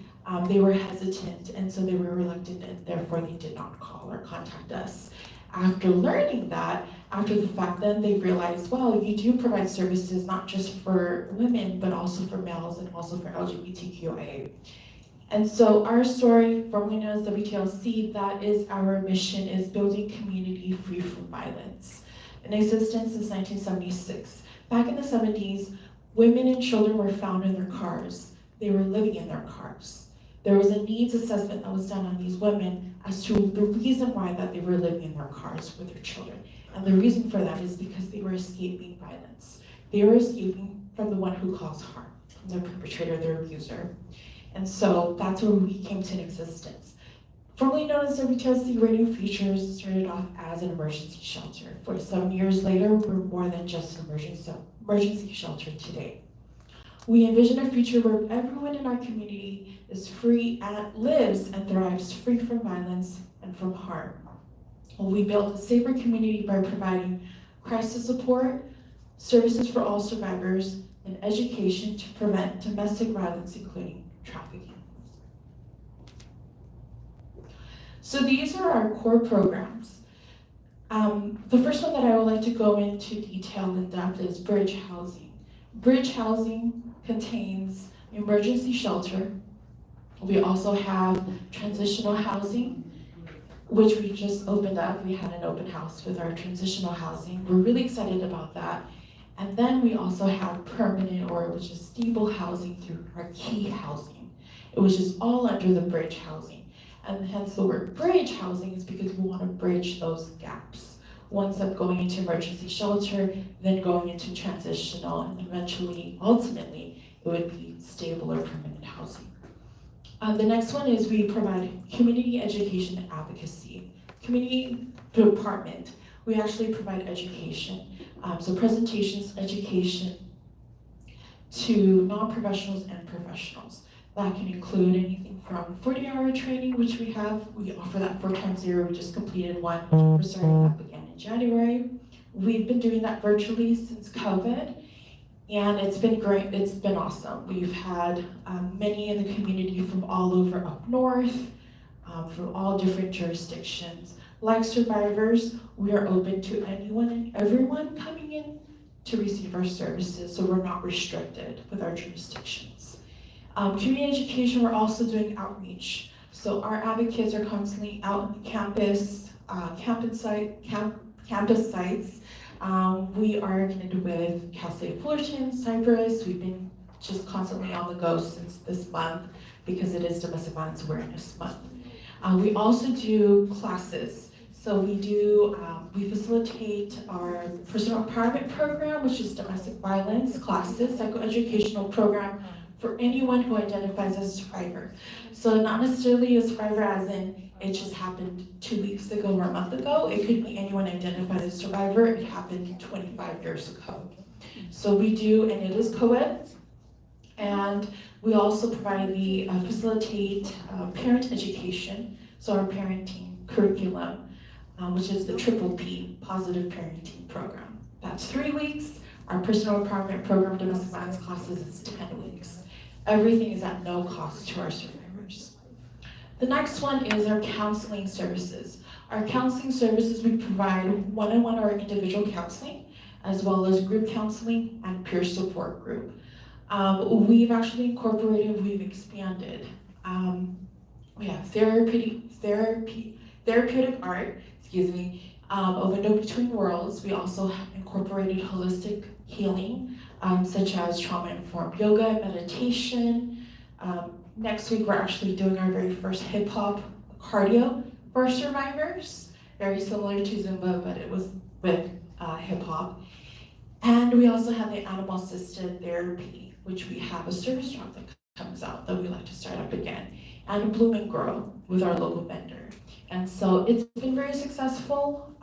they were hesitant, and so they were reluctant, and therefore they did not call or contact us. After learning that, after the fact, then they realized, well, you do provide services not just for women, but also for males and also for LGBTQIA. And so our story, formerly known as WTLC, that is our mission, is building community free from violence. In existence since 1976. Back in the 70s, women and children were found in their cars. They were living in their cars. There was a needs assessment that was done on these women as to the reason why that they were living in their cars with their children. And the reason for that is because they were escaping violence. They were escaping from the one who caused harm, from their perpetrator, their abuser. And so that's where we came to existence. Formerly known as WTLC Radio Futures, started off as an emergency shelter. 47 years later, we're more than just an emergency shelter today. We envision a future where everyone in our community is free and lives and thrives free from violence and from harm. We build a safer community by providing crisis support, services for all survivors, and education to prevent domestic violence, including trafficking. So these are our core programs. The first one that I would like to go into detail in depth is Bridge Housing. Bridge Housing contains emergency shelter. We also have transitional housing, which we just opened up. We had an open house with our transitional housing. We're really excited about that. And then we also have permanent, or which is stable housing through our key housing, which is all under the bridge housing. And hence the word bridge housing is because we want to bridge those gaps. One step going into emergency shelter, then going into transitional, and eventually, ultimately, it would be stable or permanent housing. The next one is we provide community education and advocacy. Community department, we actually provide education. So presentations, education to non-professionals and professionals. That can include anything from 40-hour training, which we have. We offer that 4x0. We just completed one. We're starting up again in January. We've been doing that virtually since COVID, and it's been great. It's been awesome. We've had many in the community from all over up north, from all different jurisdictions. Like survivors, we are open to anyone and everyone coming in to receive our services, so we're not restricted with our jurisdictions. Community education, we're also doing outreach. So our advocates are constantly out on the campus, campus sites. We are connected with Cal State Fullerton, Cypress. We've been just constantly on the go since this month because it is Domestic Violence Awareness Month. We also do classes. So we facilitate our personal empowerment program, which is domestic violence classes, psychoeducational program for anyone who identifies as a survivor. So not necessarily a survivor as in it just happened 2 weeks ago or a month ago. It could be anyone identified as a survivor. It happened 25 years ago. So we do, and it is co-ed. And we also provide facilitate parent education. So our parenting curriculum, which is the P, Positive Parenting Program. That's 3 weeks. Our personal empowerment program, domestic violence classes, is 10 weeks. Everything is at no cost to our survivors. The next one is our counseling services. Our counseling services, we provide one-on-one or individual counseling, as well as group counseling and peer support group. We've actually incorporated, we've expanded. We have therapeutic art, of a No Between Worlds. We also have incorporated holistic healing, such as trauma-informed yoga, meditation. Next week, we're actually doing our very first hip-hop cardio for survivors, very similar to Zumba, but it was with hip-hop. And we also have the animal-assisted therapy, which we have a service job that comes out that we like to start up again, and Bloom and Grow with our local vendor. And so it's been very successful.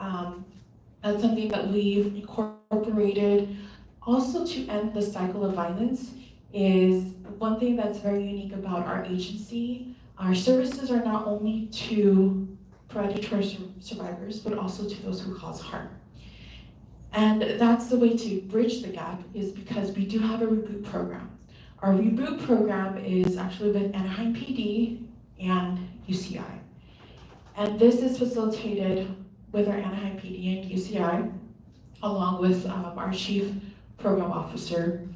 That's something that we've incorporated. Also, to end the cycle of violence is one thing that's very unique about our agency. Our services are not only to predatory survivors, but also to those who cause harm. And that's the way to bridge the gap, is because we do have a reboot program. Our reboot program is actually with Anaheim PD and UCI. And this is facilitated with our Anaheim PD and UCI, along with our Chief Program Officer,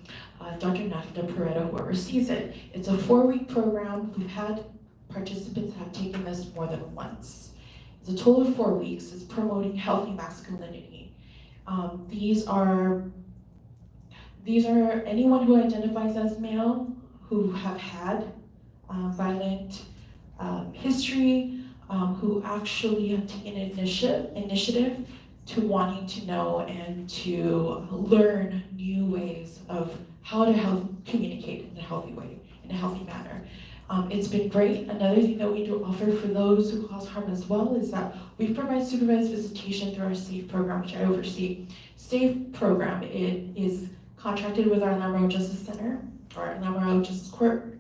Dr. Nafta Pareto, who oversees it. It's a 4-week program. We've had participants have taken this more than once. It's a total of 4 weeks. It's promoting healthy masculinity. These are anyone who identifies as male, who have had violent history, who actually have taken initiative to wanting to know and to learn new ways of how to communicate in a healthy way, in a healthy manner. It's been great. Another thing that we do offer for those who cause harm as well is that we provide supervised visitation through our SAFE program, which I oversee. SAFE program, it is contracted with our Lamoureux Justice Center, or Lamoureux Justice Court,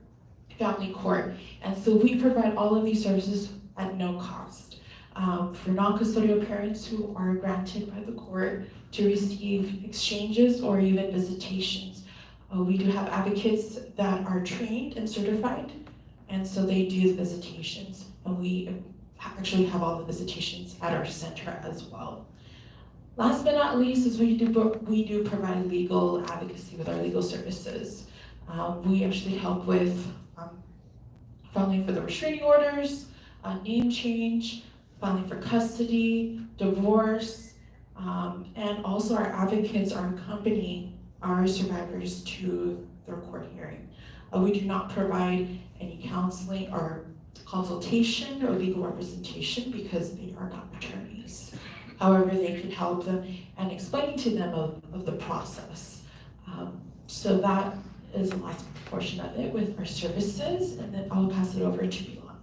Family Court. And so we provide all of these services at no cost. For non-custodial parents who are granted by the court to receive exchanges or even visitations. We do have advocates that are trained and certified, and so they do the visitations. And we actually have all the visitations at our center as well. Last but not least is we do provide legal advocacy with our legal services. We actually help with filing for the restraining orders, name change, filing for custody, divorce, and also our advocates are accompanying our survivors to their court hearing. We do not provide any counseling or consultation or legal representation because they are not attorneys. However, they can help them and explain to them of the process. So that is the last portion of it with our services, and then I'll pass it over to Milan.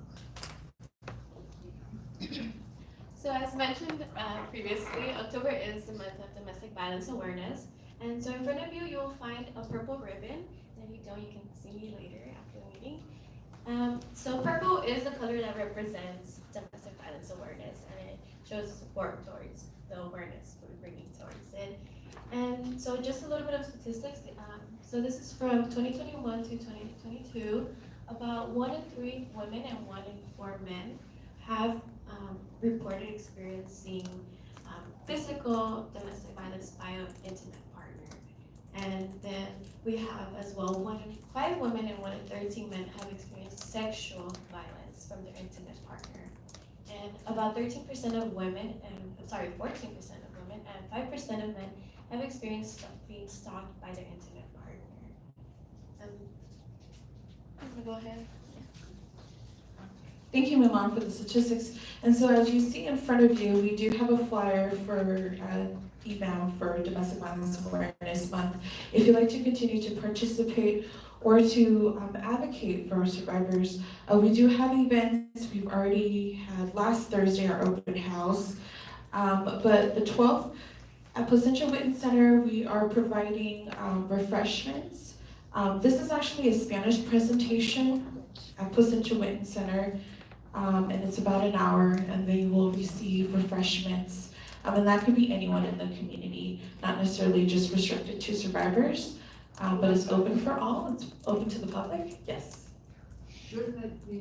So as mentioned previously, October is the month of domestic violence awareness. And so in front of you, you'll find a purple ribbon. And if you don't, you can see me later after the meeting. So purple is the color that represents domestic violence awareness, and it shows support towards the awareness we're bringing towards it. And so just a little bit of statistics. So this is from 2021 to 2022. About 1 in 3 women and 1 in 4 men have reported experiencing physical domestic violence by an intimate partner. And then we have as well 1 in 5 women and 1 in 13 men have experienced sexual violence from their intimate partner. And about 13% of women, 14% of women and 5% of men have experienced being stalked by their intimate partner. I'm gonna go ahead. Thank you, Milan, for the statistics. And so as you see in front of you, we do have a flyer for EVAM for Domestic Violence Awareness Month. If you'd like to continue to participate or to advocate for our survivors, we do have events. We've already had last Thursday our open house, but the 12th at Placentia Witten Center, we are providing refreshments. This is actually a Spanish presentation at Placentia Witten Center, and it's about an hour, and they will receive refreshments. And that could be anyone in the community, not necessarily just restricted to survivors, but it's open for all. It's open to the public. Yes. Shouldn't it be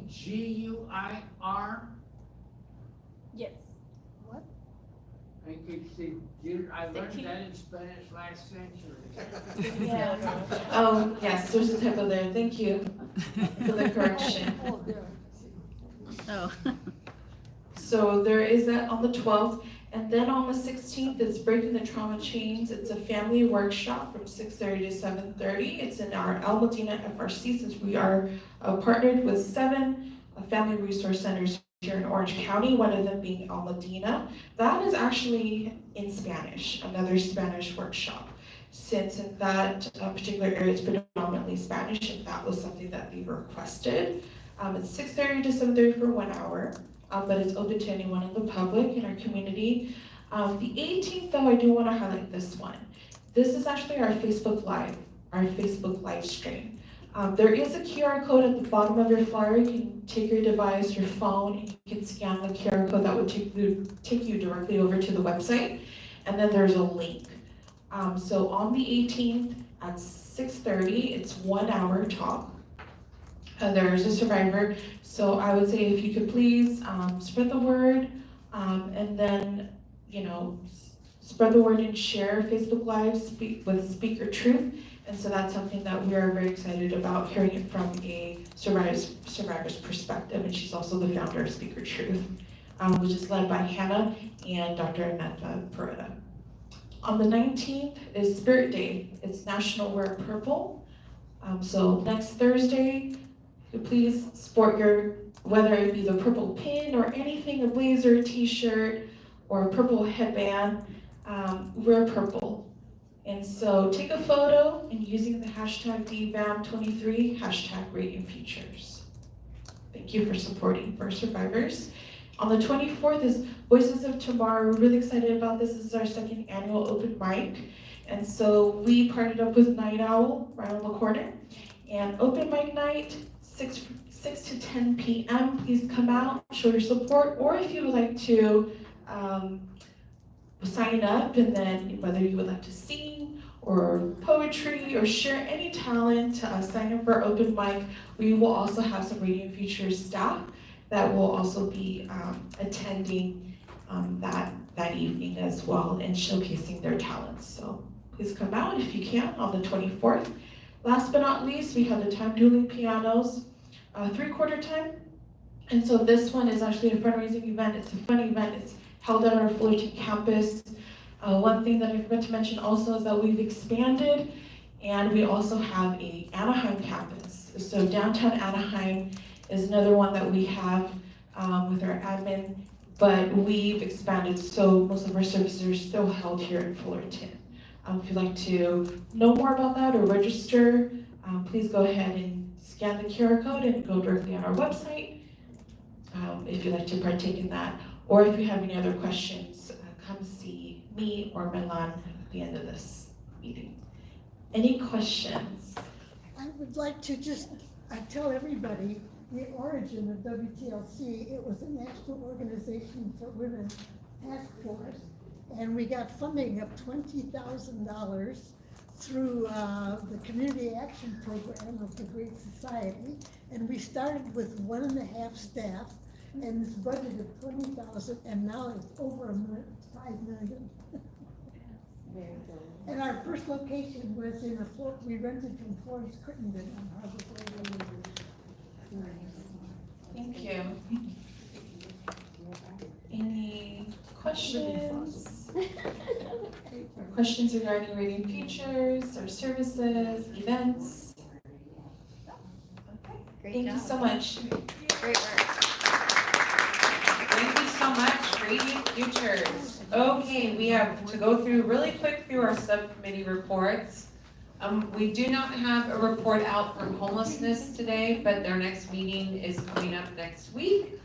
Seguir? Yes. I could see, I learned that in Spanish last century. Yeah. Oh, yes, there's a typo there. Thank you for the correction. Oh. So there is that on the 12th, and then on the 16th, it's Breaking the Trauma Chains. It's a family workshop from 6:30 to 7:30. It's in our El Medina FRC, since we are partnered with 7 family resource centers here in Orange County, one of them being El Medina. That is actually in Spanish, another Spanish workshop, since in that particular area it's predominantly Spanish, and that was something that we requested. It's 6:30 to 7:30 for 1 hour, but it's open to anyone in the public in our community. The 18th, though, I do want to highlight this one. This is actually our Facebook live stream. There is a QR code at the bottom of your flyer. You can take your device, your phone, and you can scan the QR code that would take you directly over to the website. And then there's a link. So on the 18th at 6:30. It's 1 hour talk. There is a survivor, so I would say if you could please spread the word, and then, spread the word and share Facebook Live with Speaker Truth. And so that's something that we are very excited about, hearing it from a survivor's perspective. And she's also the founder of Speaker Truth, which is led by Hannah and Dr. Amanda Peretta. On the 19th is Spirit Day. It's National Wear Purple. So next Thursday, please sport whether it be the purple pin or anything, a blazer, t-shirt, or a purple headband, wear purple. And so take a photo and using the hashtag DBAM23, hashtag Radiant Futures. Thank you for supporting First Survivors. On the 24th is Voices of Tomorrow. We're really excited about this. This is our second annual open mic. And so we partnered up with Night Owl right on the corner. And open mic night, 6 to 10 p.m. Please come out, show your support, or if you would like to sign up, and then whether you would like to sing or poetry or share any talent, sign up for open mic. We will also have some Radiant Futures staff that will also be attending that evening as well and showcasing their talents. So please come out if you can on the 24th. Last but not least, we have the time dueling pianos, 3/4 time. And so this one is actually a fundraising event. It's a fun event. It's held at our Fullerton campus. One thing that I forgot to mention also is that we've expanded, and we also have a Anaheim campus. So downtown Anaheim is another one that we have with our admin, but we've expanded, so most of our services are still held here in Fullerton. If you'd like to know more about that or register, please go ahead and scan the QR code and go directly on our website if you'd like to partake in that. Or if you have any other questions, come see me or Milan at the end of this meeting. Any questions? I would like to just tell everybody the origin of WTLC. It was a National Organization for Women Task Force, and we got funding of $20,000 through the Community Action Program of the Great Society, and we started with 1.5 staff, and this budget of $20,000, and now it's over $5 million. And our first location was in we rented from Florence Crittenden on Harbor Road. Thank you. Any questions? Questions regarding Radiant Futures or services, events? Okay. Thank you so much. Great work. Thank you so much, Radiant Futures. Okay, we have to go really quick through our subcommittee reports. We do not have a report out from homelessness today, but their next meeting is coming up next week,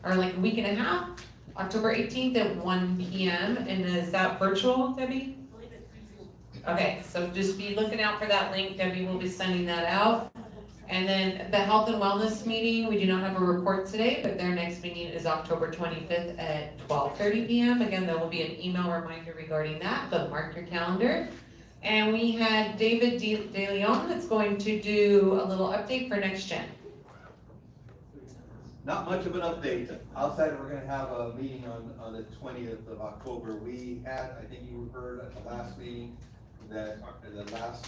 or like a week and a half, October 18th at 1 p.m. And is that virtual, Debbie? Okay, so just be looking out for that link. Debbie will be sending that out. And then the health and wellness meeting, we do not have a report today, but their next meeting is October 25th at 12:30 p.m. Again, there will be an email reminder regarding that, but mark your calendar. And we had David De Leon that's going to do a little update for Next Gen. Not much of an update. Outside, we're gonna have a meeting on the 20th of October. We had, I think you heard at the last meeting, that the last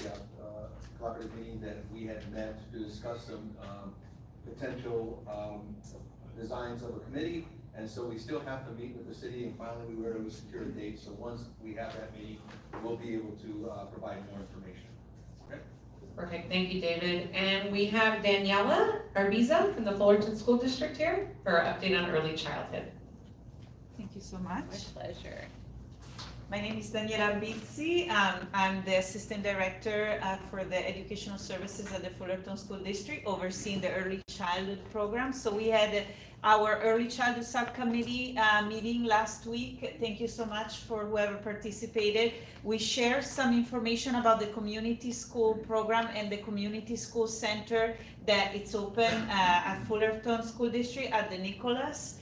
collaborative meeting that we had met to discuss some potential designs of a committee, and so we still have to meet with the city, and finally we were able to secure a date. So once we have that meeting, we'll be able to provide more information. Okay. Perfect, thank you, David. And we have Daniela Arbiza from the Fullerton School District here for an update on early childhood. Thank you so much. My pleasure. My name is Daniela Arbizzi. I'm the Assistant Director for the Educational Services at the Fullerton School District, overseeing the Early Childhood Program. So we had our Early Childhood Subcommittee meeting last week. Thank you so much for whoever participated. We shared some information about the Community School Program and the Community School Center that it's open at Fullerton School District at the Nicholas.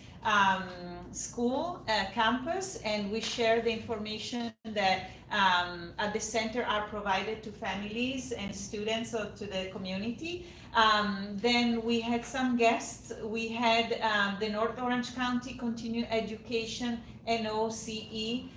school campus, and we share the information that at the center are provided to families and students or to the community. Then we had some guests. We had the North Orange County Continuing Education NOCE,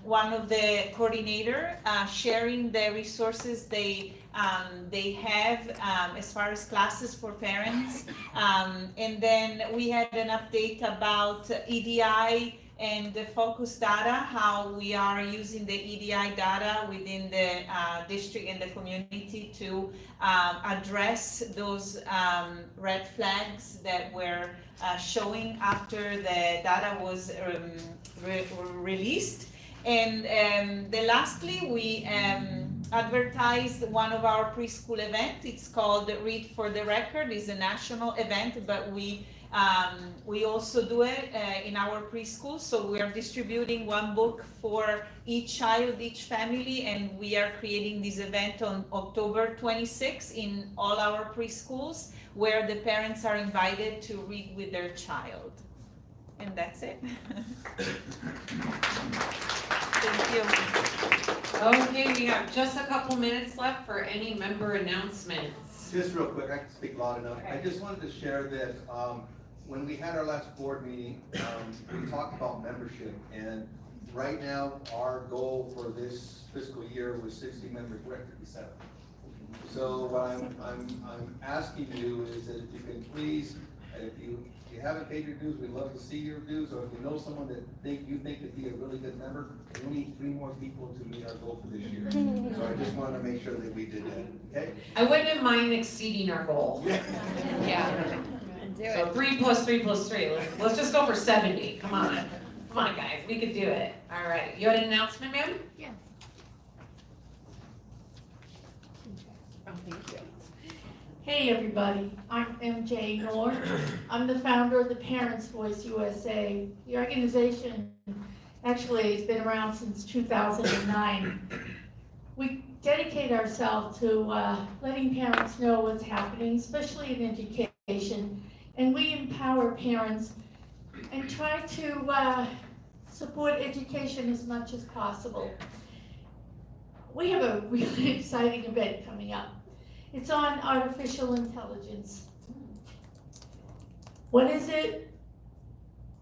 one of the coordinator, sharing the resources they have as far as classes for parents. And then we had an update about EDI and the focus data, how we are using the EDI data within the district and the community to address those red flags that were showing after the data was released. And lastly, we advertised one of our preschool events. It's called Read for the Record. It's a national event, but we also do it in our preschool. So we are distributing one book for each child, each family, and we are creating this event on October 26th in all our preschools, where the parents are invited to read with their child. And that's it. Thank you. Okay, we have just a couple minutes left for any member announcements. Just real quick, I can speak loud enough. I just wanted to share this. When we had our last board meeting, we talked about membership, and right now, our goal for this fiscal year was 60 members, we're at 57. So what I'm asking you is that if you can please, if you haven't paid your dues, we'd love to see your dues, or if you know someone that you think could be a really good member, we need 3 more people to meet our goal for this year. So I just wanted to make sure that we did that, okay? I wouldn't mind exceeding our goal. Yeah. Do So it. 3 plus 3 plus 3. Let's just go for 70. Come on. Come on, guys. We could do it. All right. You had an announcement, ma'am? Yes. Oh, thank you. Hey, everybody, I'm MJ Noor. I'm the founder of the Parents Voice USA. The organization actually has been around since 2009. We dedicate ourselves to letting parents know what's happening, especially in education, and we empower parents and try to support education as much as possible. We have a really exciting event coming up. It's on artificial intelligence. What is it?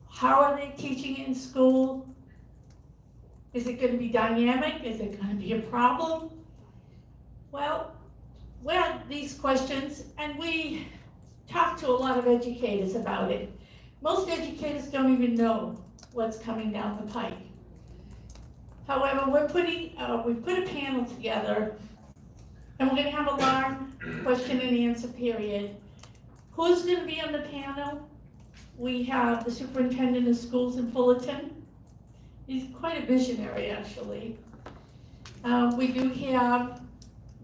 How are they teaching it in school? Is it going to be dynamic? Is it going to be a problem? Well, we have these questions, and we talk to a lot of educators about it. Most educators don't even know what's coming down the pike. However, we put a panel together, and we're going to have a long question and answer period. Who's going to be on the panel? We have the superintendent of schools in Fullerton. He's quite a visionary, actually. We do have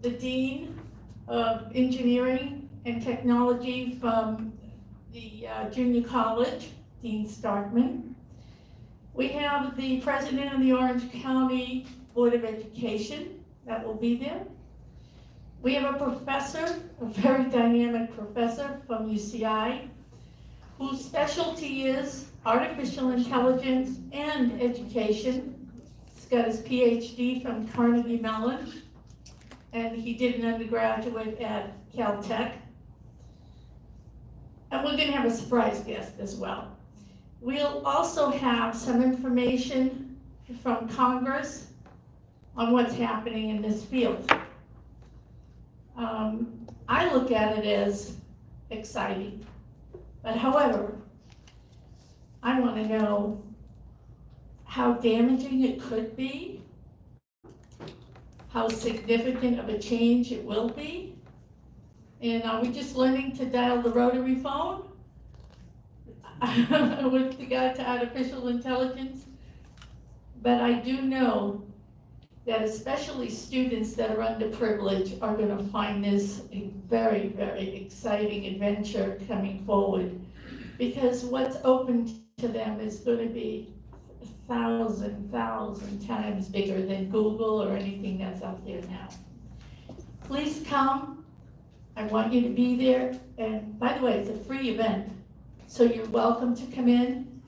the dean of engineering and technology from the junior college, Dean Starkman. We have the president of the Orange County Board of Education that will be there. We have a professor, a very dynamic professor from UCI, whose specialty is artificial intelligence and education. He's got his PhD from Carnegie Mellon, and he did an undergraduate at Caltech. And we're gonna have a surprise guest as well. We'll also have some information from Congress on what's happening in this field. I look at it as exciting, but however, I want to know how damaging it could be, how significant of a change it will be, and are we just learning to dial the rotary phone with regard to artificial intelligence? But I do know that especially students that are underprivileged are going to find this a very, very exciting adventure coming forward, because what's open to them is going to be 1,000 times bigger than Google or anything that's out there now. Please come. I want you to be there. And by the way, it's a free event, So you're welcome to come in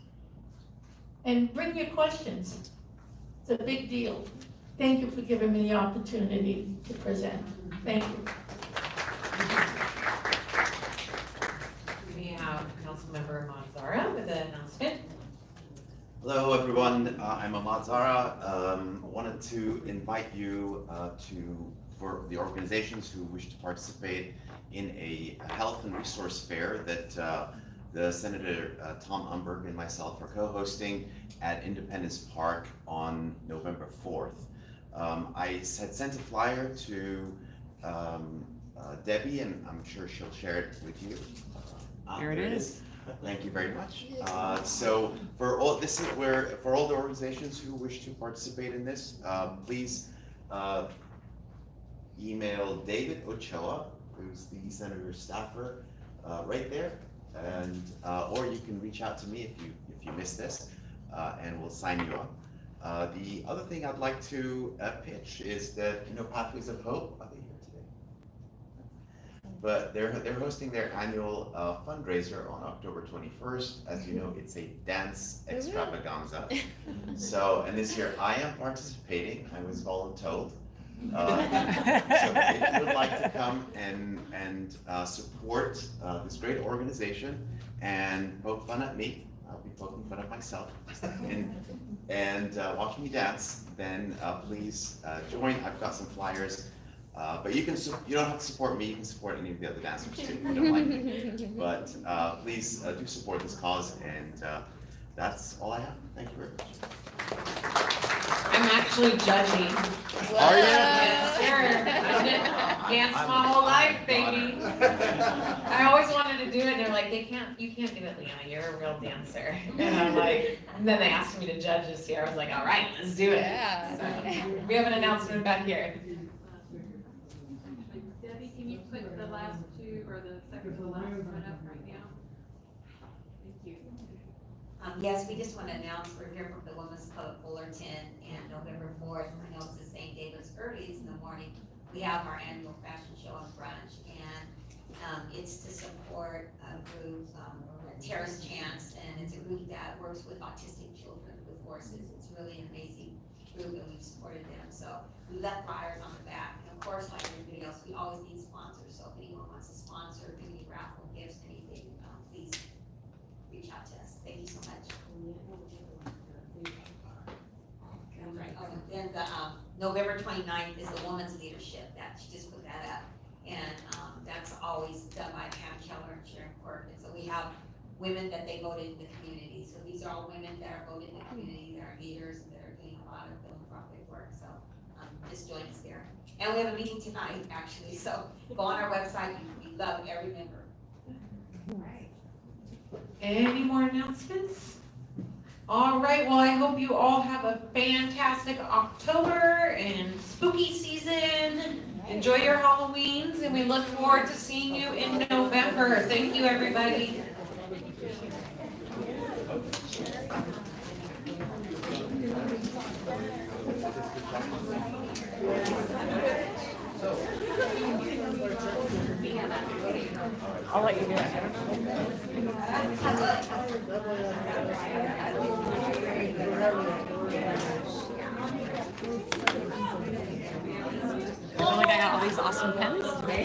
and bring your questions. It's a big deal. Thank you for giving me the opportunity to present. Thank you. We have Councilmember Mazzara with an announcement. Hello, everyone. I'm Ahmad Zara. Wanted to invite you for the organizations who wish to participate in a health and resource fair that the Senator Tom Umberg and myself are co-hosting at Independence Park on November 4th. I had sent a flyer to Debbie, and I'm sure she'll share it with you. Here it is. Thank you very much. So for all the organizations who wish to participate in this, please email David Ochoa, who's the senator's staffer, right there, and or you can reach out to me if you missed this, and we'll sign you up. The other thing I'd like to pitch is that Pathways of Hope. Are they here today? But they're hosting their annual fundraiser on October 21st. As you know, it's a dance extravaganza. So, and this year I am participating. I was voluntold. So if you would like to come and support this great organization and poke fun at me, I'll be poking fun at myself, and watch me dance, then please join. I've got some flyers. But you don't have to support me, you can support any of the other dancers too, if you don't like me. But please do support this cause, and that's all I have. Thank you very much. I'm actually judging. Are you? Yeah, sure. I did dance my whole life, baby. I always wanted to do it, and they're like, you can't do it, Leanna, you're a real dancer. And I'm like, and then they asked me to judge this year. I was like, all right, let's do it. Yeah. So, we have an announcement back here. Debbie, can you put the last two, or the second to last one up right now? Thank you. Yes, we just want to announce we're here from the Women's Club of Fullerton, and November 4th, I know it's the same day, but it's early, it's in the morning. We have our annual fashion show and brunch, and it's to support a group, Terrace Chance, and it's a group that works with autistic children with horses. It's really an amazing group, and we've supported them. So we left flyers on the back, and of course, like everybody else, we always need sponsors. So if anyone wants to sponsor, give any raffle gifts, anything, please reach out to us. Thank you so much. Right. Oh, then the November 29th is the Women's Leadership. That she just put that up, and that's always done by Pam Keller and Sharon Quirk. And so we have women that they voted in the community. So these are all women that are voted in the community, that are leaders, and that are doing a lot of philanthropic work. So just join us there. And we have a meeting tonight, actually. So go on our website. We love every member. Any more announcements? All right, well, I hope you all have a fantastic October and spooky season. Enjoy your Halloweens, and we look forward to seeing you in November. Thank you, everybody. I'll let you do it. I feel like I got all these awesome pens today.